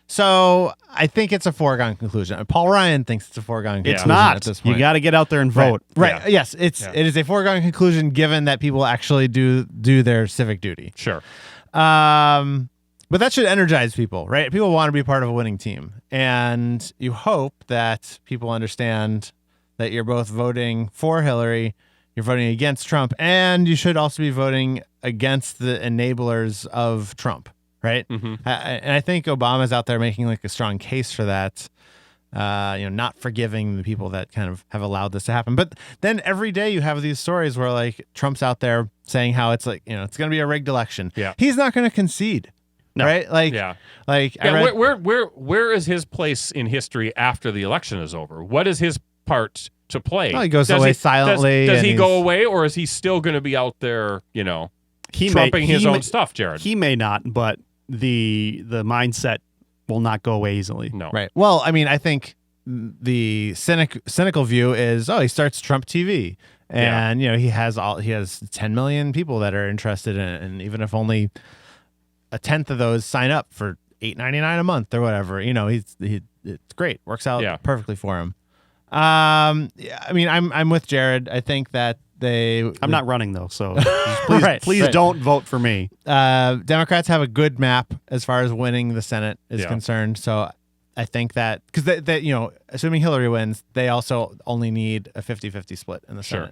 So I think it's a foregone conclusion. Paul Ryan thinks it's a foregone conclusion. It's not. At this point. You got to get out there and vote. Right. Yeah. Yes, it is a foregone conclusion given that people actually do their civic duty. Sure. But that should energize people, right? People want to be part of a winning team. And you hope that people understand that you're both voting for Hillary, you're voting against Trump, and you should also be voting against the enablers of Trump, right? Mm-hmm. And I think Obama's out there making like a strong case for that. Not forgiving the people that kind of have allowed this to happen. But then every day you have these stories where like Trump's out there saying how it's like, it's going to be a rigged election. Yeah. He's not going to concede. No. Right? Like, Yeah. like I Yeah, read, where is his place in history after the election is over? What is his part to play? Well, he goes away silently, Does and he go he's- away, or is he still going to be out there, He trumping his he own may- stuff, Jared? He may not, but the mindset will not go away easily. No. right. Well, I mean, I think the cynical view is, he starts Trump TV. And, he has 10 million people that are interested in it. And even if only a tenth of those sign up for $8.99 a month or whatever, it's great. Works out perfectly for him. I mean, I'm with Jared. I think that I'm not running though, so please don't vote for me. Democrats have a good map as far as winning the Senate is Yeah. concerned. So I think that because assuming Hillary wins, they also only need a 50-50 split in the Sure.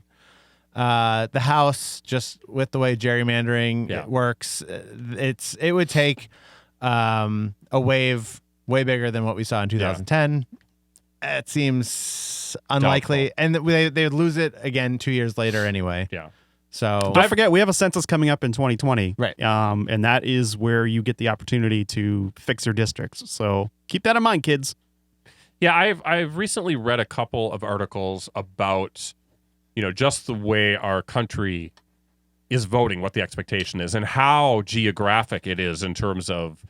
Senate. The House, just with the way gerrymandering works, it would take a wave way bigger than what we saw in 2010. It seems unlikely, and they would lose it again 2 years later anyway. Yeah. So Don't forget, we have a census coming up in 2020. Right. And that is where you get the opportunity to fix your districts. So keep that in mind, kids. Yeah, I've recently read a couple of articles about, just the way our country is voting, what the expectation is, and how geographic it is in terms of,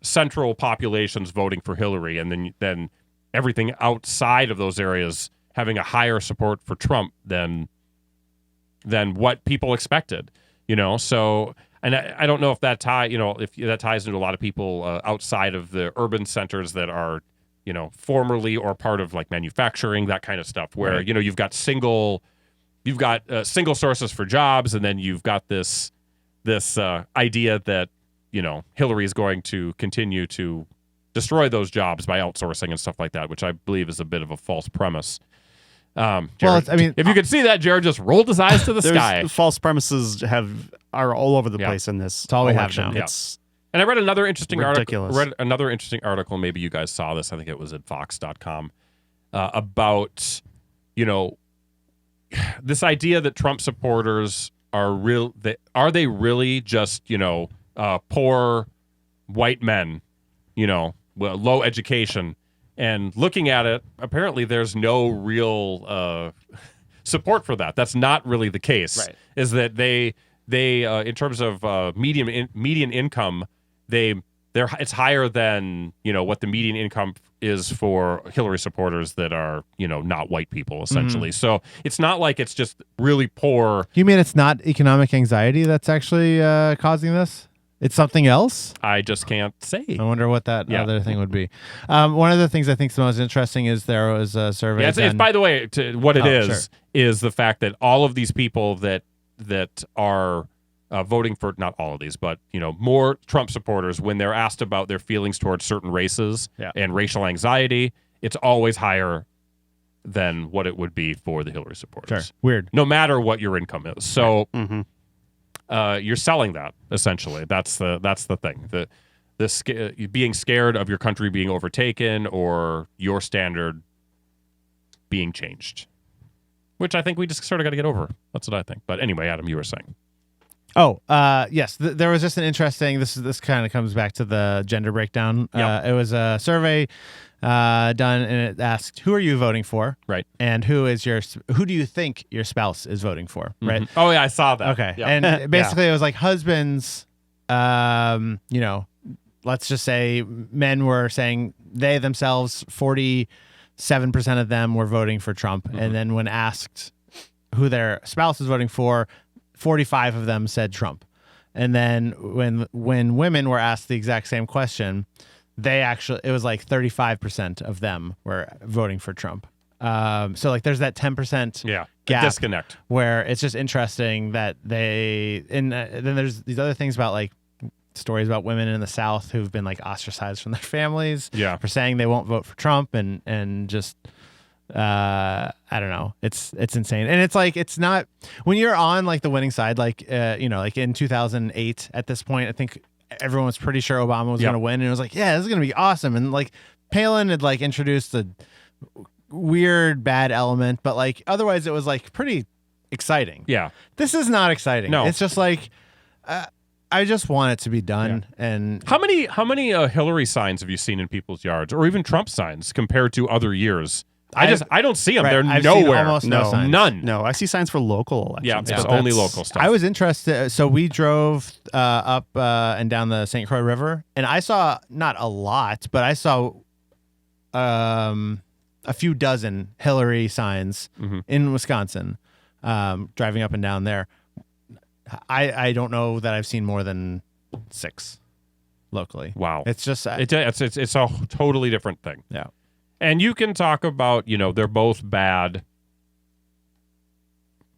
central populations voting for Hillary, and then everything outside of those areas having a higher support for Trump than what people expected. So. And I don't know if that if that ties into a lot of people outside of the urban centers that are, formerly or part of like manufacturing, that kind of stuff, where Right. you've got single sources for jobs, and then you've got this idea that Hillary is going to continue to destroy those jobs by outsourcing and stuff like that, which I believe is a bit of a false premise. Jared, if you could see that, Jared just rolled his eyes to the sky. False premises are all over the place in this. It's all we have election. now. It's And I read another interesting ridiculous. article. Maybe you guys saw this. I think it was at Fox.com about, this idea that Trump supporters are they really just, poor white men, low education, and looking at it, apparently there's no real support for that. That's not really the case. Right. Is that they in terms of median income, it's higher than what the median income is for Hillary supporters that are not white people essentially. So it's not like it's just really poor. You mean it's not economic anxiety that's actually causing this? It's something else? I just can't say. I wonder what that other thing would be. One of the things I think is the most interesting is there was a survey. Yeah, it's by the way, what it is the fact that all of these people that are voting for, not all of these, but more Trump supporters, when they're asked about their feelings towards certain races and racial anxiety, it's always higher than what it would be for the Hillary supporters. Sure. Weird. No matter what your income is. So you're selling that essentially. That's the thing. Being scared of your country being overtaken or your standard being changed, which I think we just sort of got to get over. That's what I think. But anyway, Adam, you were saying. Oh, yes. There was just an interesting. This kind of comes back to the gender breakdown. It was a survey done, and it asked, "Who are you voting for?" Right. And who do you think your spouse is voting for? Right. Oh yeah, I saw that. Okay. Yeah. And basically, it was like husbands. Let's just say men were saying they themselves 47% of them were voting for Trump, and then when asked who their spouse is voting for, 45 of them said Trump. And then when women were asked the exact same question, it was like 35% of them were voting for Trump. So like there's that 10% gap disconnect where it's just interesting that then there's these other things about like stories about women in the South who've been like ostracized from their families for saying they won't vote for Trump and just I don't know. It's insane. And it's like, it's not when you're on like the winning side, like, like in 2008 at this point, I think everyone was pretty sure Obama was going to win. And it was like, yeah, this is going to be awesome. And like Palin had like introduced a weird bad element, but like otherwise it was like pretty exciting. Yeah. This is not exciting. No. It's just like, I just want it to be done. Yeah. And how many Hillary signs have you seen in people's yards, or even Trump signs compared to other years? I don't see them. Right, They're I've nowhere. seen almost no signs. None. No, I see signs for local elections. Yeah, it's but only that's- local stuff. I was interested. So we drove up and down the St. Croix River, and I saw not a lot, but I saw a few dozen Hillary signs in Wisconsin, driving up and down there. I don't know that I've seen more than 6 locally. Wow. It's just It's a totally different thing. Yeah. And you can talk about, they're both bad.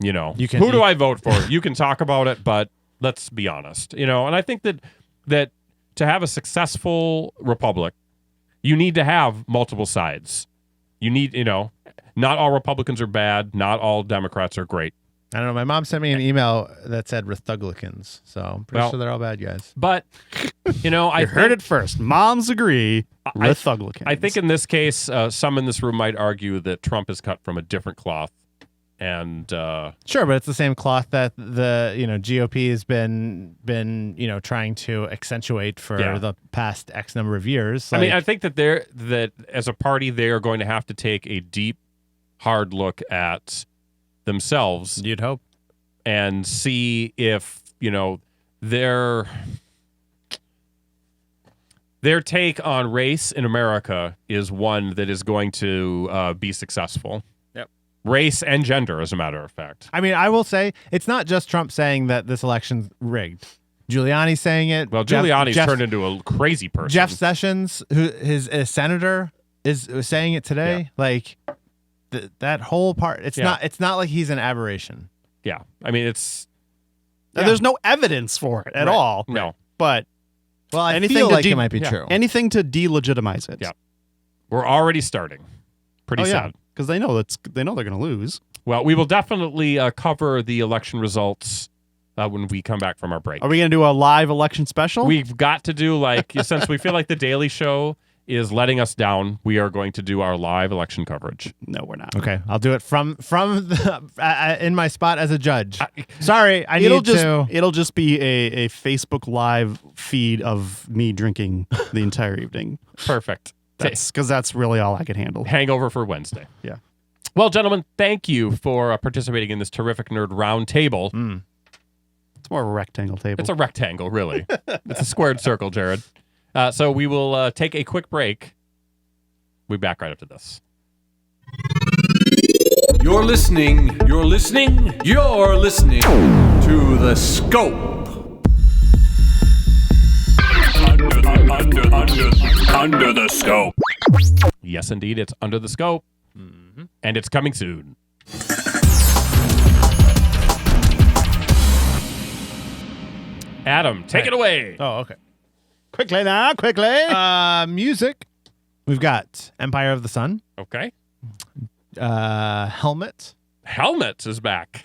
Who do I vote for? You can talk about it, but let's be honest. And I think that to have a successful republic, you need to have multiple sides. You need, not all Republicans are bad. Not all Democrats are great. I don't know. My mom sent me an email that said Rithuglicans, so I'm pretty sure they're all bad guys. But, I heard it first. Moms agree. Rithuglicans. I think in this case, some in this room might argue that Trump is cut from a different cloth. And sure, but it's the same cloth that the GOP has been trying to accentuate for the past X number of years. I think that as a party they are going to have to take a deep, hard look at themselves. You'd hope, and see if their take on race in America is one that is going to be successful. Race and gender, as a matter of fact. I mean, I will say it's not just Trump saying that this election's rigged. Giuliani's saying it. Well, Giuliani's turned into a crazy person. Jeff Sessions, who is a senator, is saying it today. Yeah. Like that whole part. It's not like he's an aberration. Yeah, I mean it's. There's no evidence for it at all. No, but I feel like it might be true. Anything to delegitimize it. Yeah, we're already starting. Pretty sad. Because they know they're going to lose. Well, we will definitely cover the election results when we come back from our break. Are we going to do a live election special? We've got to do since we feel like the Daily Show is letting us down, we are going to do our live election coverage. No, we're not. Okay, I'll do it from in my spot as a judge. Sorry, I need to. It'll just be a Facebook Live feed of me drinking the entire evening. Perfect. Because that's really all I can handle. Hangover for Wednesday. Yeah. Well, gentlemen, thank you for participating in this terrific Nerd Roundtable. It's more of a rectangle table. It's a rectangle, really. It's a squared circle, Jared. So we will take a quick break. We'll be back right after this. You're listening to The Scope. Under the Scope. Yes, indeed, it's Under the Scope. And it's coming soon. Adam, take it away. Oh, okay. quickly now, quickly. Music. We've got Empire of the Sun. Okay. Helmet. Helmet is back.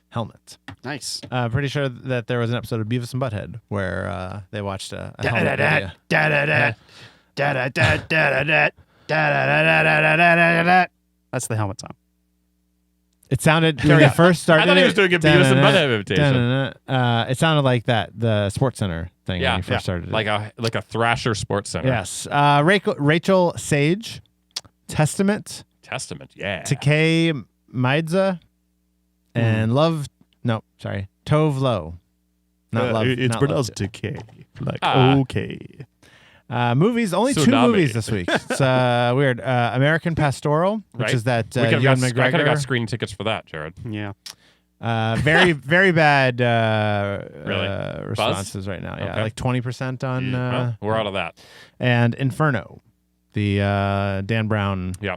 Helmet. Nice. Pretty sure that there was an episode of Beavis and Butthead where they watched a helmet video. That's the helmet song. It sounded when we first started. I thought he was doing a Beavis and Butthead imitation. It sounded like the Sports Center thing when you first started. Like a Thrasher Sports Center. Yes. Rachel Sage, Testament, yeah. Takei Maidza, and Tove Lo. Not Love. It's not pronounced Love. decay. Like, okay. Movies, only Tsunami. 2 movies this week. It's weird. American Pastoral, which Right. is that I could Ewan have McGregor. got screen tickets for that, Jared. Yeah. Very, very bad Really? responses right now. Yeah, Okay. like 20% on. Well, we're out of that. And Inferno, the Dan Brown, Yeah.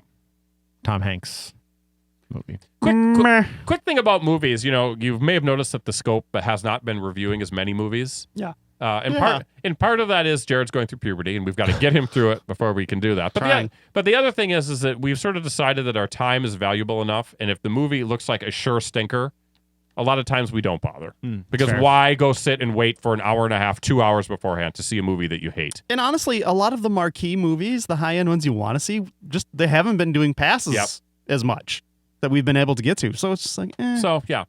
Tom Hanks movie. Quick thing about movies, you may have noticed that the Scope has not been reviewing as many movies. Yeah. And part of that is Jared's going through puberty, and we've got to get him through it before we can do that. But the other thing is that we've sort of decided that our time is valuable enough, and if the movie looks like a sure stinker, a lot of times we don't bother. Because fair. why go sit and wait for an hour and a half, 2 hours beforehand to see a movie that you hate? And honestly, a lot of the marquee movies, the high-end ones you want to see, they haven't been doing passes as much that we've been able to get to. So it's just like, So, yeah.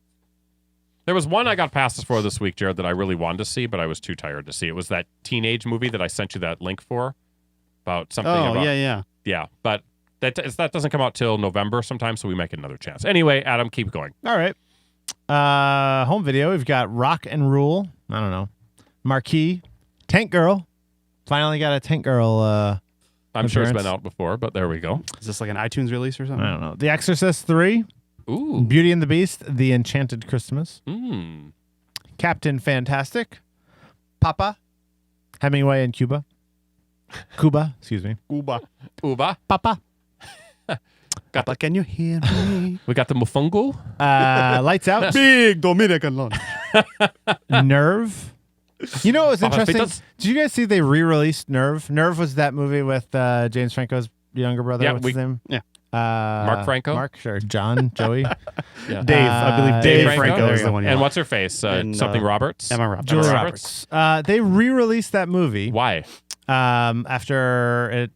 There was one I got passes for this week, Jared, that I really wanted to see, but I was too tired to see. It was that teenage movie that I sent you that link for about something. Yeah, but that doesn't come out till November sometime, so we might get another chance. Anyway, Adam, keep going. All right. Home video. We've got Rock and Rule. I don't know. Marquee. Tank Girl. Finally got a Tank Girl. I'm sure it's appearance. been out before, but there we go. is this like an iTunes release or something? I don't know. The Exorcist 3. Ooh. Beauty and the Beast. The Enchanted Christmas. Mm. Captain Fantastic. Papa. Hemingway in Cuba. Excuse me. Uba. Papa. Papa, can you hear me? We got the Mofungo. Lights Out. Big Dominican lunch. Nerve. You know what was interesting? Papitas. Did you guys see they re-released Nerve? Nerve was that movie with James Franco's younger brother. Yeah, What's his name? Yeah. Mark Franco? Mark, sure. John, Joey. Yeah. Dave. I believe Dave Franco there is you the go. one. And what's her face? And, something Roberts? Emma Roberts. Julia Emma Roberts. They re-released that movie Why? after it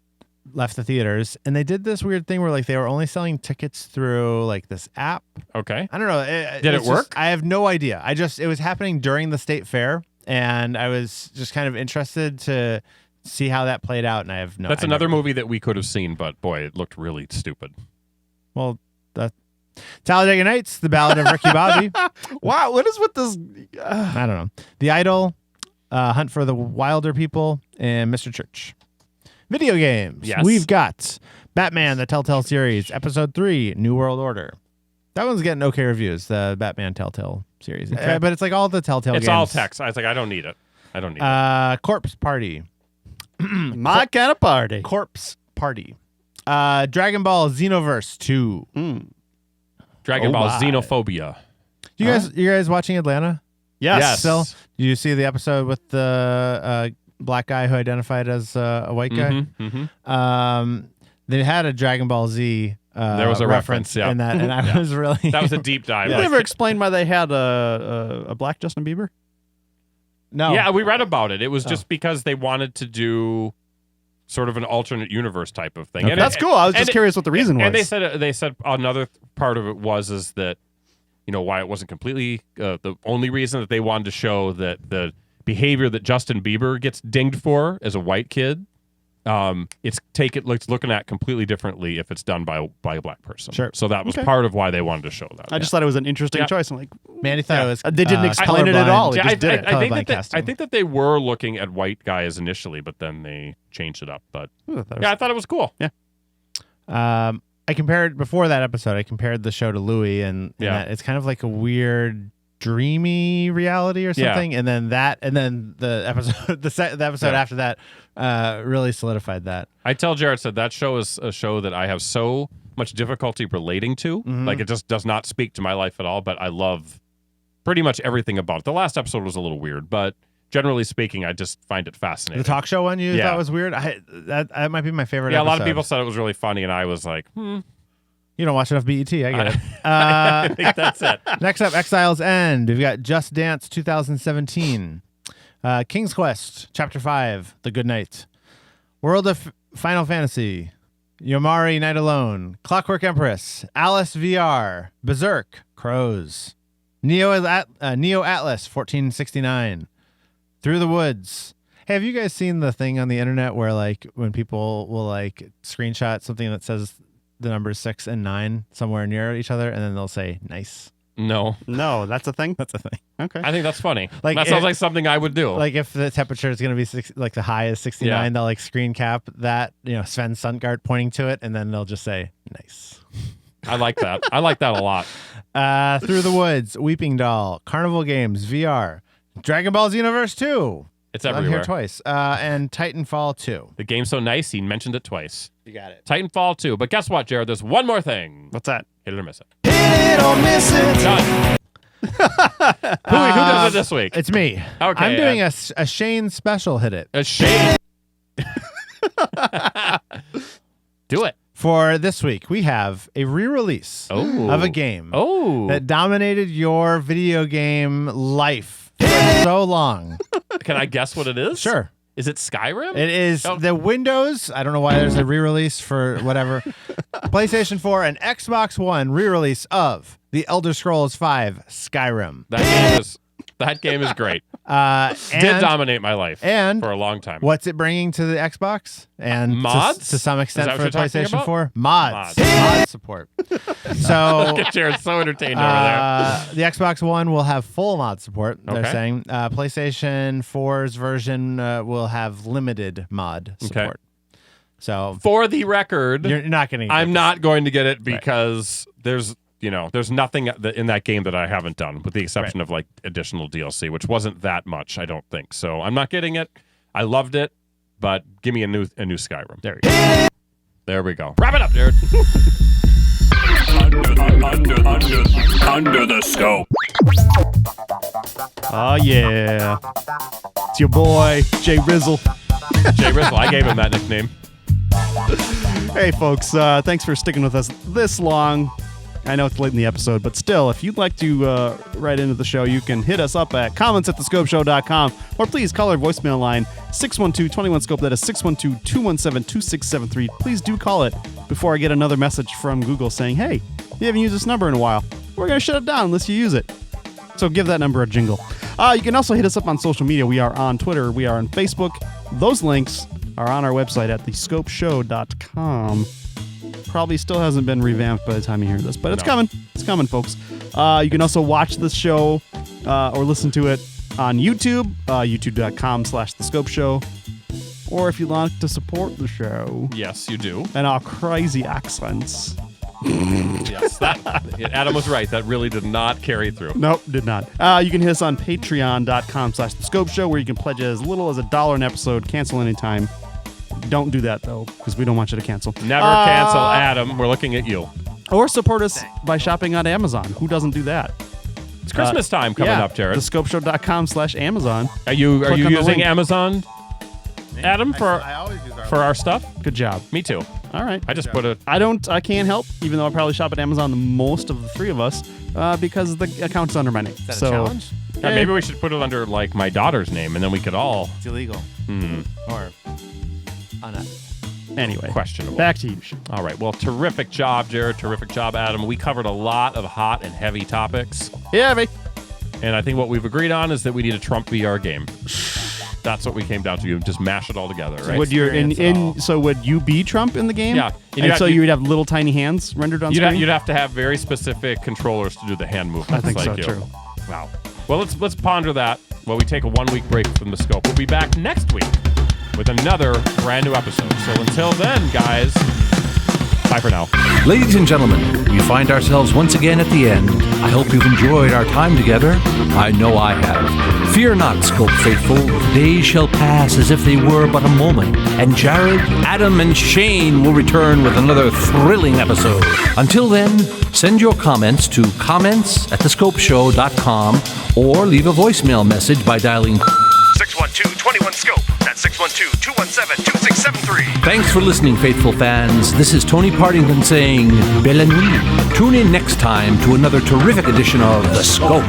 left the theaters, and they did this weird thing where like they were only selling tickets through like this app. Okay. I don't know. Did it it's work? I have no idea. It was happening during the state fair, and I was just kind of interested to see how that played out, and I have no. That's another movie that we could have seen, but boy, it looked really stupid. Well, Talladega Nights, The Ballad of Ricky Bobby. Wow, what is with this? I don't know. The Idol, Hunt for the Wilder People, and Mr. Church. Video games. Yes. We've got Batman, the Telltale series, Episode 3, New World Order. That one's getting okay reviews, the Batman Telltale series. But it's like all the Telltale It's games. all text. I was like, I don't need it. Corpse Party. My kind of party. Corpse Party. Dragon Ball Xenoverse 2. Dragon Oh Ball my. Xenophobia. You guys watching Atlanta? Yes. Still? Did you see the episode with the black guy who identified as a white guy? They had a Dragon Ball Z There was a reference, yeah. in that, and I was really That was a deep dive. You Like, ever explain why they had a black Justin Bieber? no. Yeah, we read about it. It was just because they wanted to do sort of an alternate universe type of thing. And That's cool. I was just curious what the reason was. And they said another part of it is that, why it wasn't completely the only reason that they wanted to show that the behavior that Justin Bieber gets dinged for as a white kid, it's looking at completely differently if it's done by a black person. Sure. So that was part of why they wanted to show that. I just thought it was an interesting choice. I'm like, Mandy thought it was. they didn't explain it at all. They just did it. I think that they were looking at white guys initially, but then they changed it up. But I thought it was cool. Yeah. I compared before that episode. I compared the show to Louie, and that it's kind of like a weird, dreamy reality or something. Yeah. And then the episode, the episode after that, really solidified that. I tell Jared that show is a show that I have so much difficulty relating to. Mm-hmm. Like it just does not speak to my life at all. But I love pretty much everything about it. The last episode was a little weird, but generally speaking, I just find it fascinating. The talk show one you thought was weird? That might be my favorite episode. A lot of people said it was really funny, and I was like, You don't watch enough BET, I get it. I think that's it. Next up, Exile's End. We've got Just Dance 2017. King's Quest, Chapter 5, The Good Knight. World of Final Fantasy. Yomari Night Alone. Clockwork Empress. Alice VR. Berserk. Crows. Neo Atlas 1469. Through the Woods. Hey, have you guys seen the thing on the internet where like when people will like screenshot something that says the numbers 6 and 9 somewhere near each other, and then they'll say nice? No, that's a thing. That's a thing. Okay. I think that's funny. Like that sounds like something I would do. Like if the temperature is going to be like the high is 69, they'll like screen cap that, Sven Sundgaard pointing to it, and then they'll just say nice. I like that. I like that a lot. Through the Woods, Weeping Doll, Carnival Games, VR, Dragon Ball Xenoverse 2. It's I'm everywhere. here twice. And Titanfall 2. The game's so nice, he mentioned it twice. You got it. Titanfall 2. But guess what, Jared? There's one more thing. What's that? Hit it or miss it. Hit it or miss it. Done. Who does it this week? It's me. Okay, I'm doing a Shane special hit it. A shame. Do it. For this week, we have a re-release of a game that dominated your video game life for so long. Can I guess what it is? Sure. Is it Skyrim? It is the Windows. I don't know why there's a re-release for whatever. PlayStation 4 and Xbox One re-release of The Elder Scrolls V Skyrim. That game is great. Did dominate my life for a long time. What's it bringing to the Xbox? And mods? To some extent for the PlayStation PlayStation 4? Mods. Mod support. So Jared's so entertained over there. The Xbox One will have full mod support, they're Okay. saying. PlayStation 4's version will have limited mod support. So For the record, you're not going to I'm not going to get it because there's nothing in that game that I haven't done, with the exception of like additional DLC, which wasn't that much, I don't think. So I'm not getting it. I loved it, but give me a new Skyrim. There you go. There we go. Wrap it up, Jared. Under the scope. Oh, yeah. It's your boy, Jay Rizzle. Jay Rizzle. I gave him that nickname. Hey, folks. Thanks for sticking with us this long. I know it's late in the episode, but still, if you'd like to write into the show, you can hit us up at comments@thescopeshow.com, or please call our voicemail line 612-21-SCOPE. That is 612-217-2673. Please do call it before I get another message from Google saying, hey, you haven't used this number in a while. We're going to shut it down unless you use it. So give that number a jingle. You can also hit us up on social media. We are on Twitter. We are on Facebook. Those links are on our website at thescopeshow.com. Probably still hasn't been revamped by the time you hear this, but it's coming. It's coming, folks. You can also watch this show or listen to it on YouTube, youtube.com/thescopeshow. Or if you'd like to support the show. Yes, you do. And our crazy accents. Yes, Adam was right. That really did not carry through. Nope, did not. You can hit us on patreon.com/thescopeshow, where you can pledge as little as $1 an episode, cancel anytime. Don't do that, though, because we don't want you to cancel. Never cancel, Adam. We're looking at you. Or support us by shopping on Amazon. Who doesn't do that? It's Christmas time coming up, Jared. Thescopeshow.com/Amazon. Are you Click on the using link. Amazon, Adam, I always use for our stuff? Good job. Me too. All right. I just put a... I can't help, even though I probably shop at Amazon the most of the three of us, because the account's under my name. Is that a challenge? maybe we should put it under, like, my daughter's name, and then we could all... It's illegal. Or unethical. Anyway, questionable. back to you, Sean. All right. Well, terrific job, Jared. Terrific job, Adam. We covered a lot of hot and heavy topics. Yeah, mate. And I think what we've agreed on is that we need a Trump VR game. That's what we came down to. You just mash it all together, right? Would you so would you be Trump in the game? Yeah. And so you would have little tiny hands rendered on screen? You'd have to have very specific controllers to do the hand movements. I think so, too. Wow. Well, let's ponder that while we take a 1-week break from the scope. We'll be back next week with another brand new episode. So until then, guys, bye for now. Ladies and gentlemen, we find ourselves once again at the end. I hope you've enjoyed our time together. I know I have. Fear not, Scope Faithful. Days shall pass as if they were but a moment, and Jared, Adam, and Shane will return with another thrilling episode. Until then, send your comments to comments@thescopeshow.com or leave a voicemail message by dialing 612-21-SCOPE. That's 612-217-2673. Thanks for listening, faithful fans. This is Tony Partington saying Belle Nuit. Tune in next time to another terrific edition of The Scope.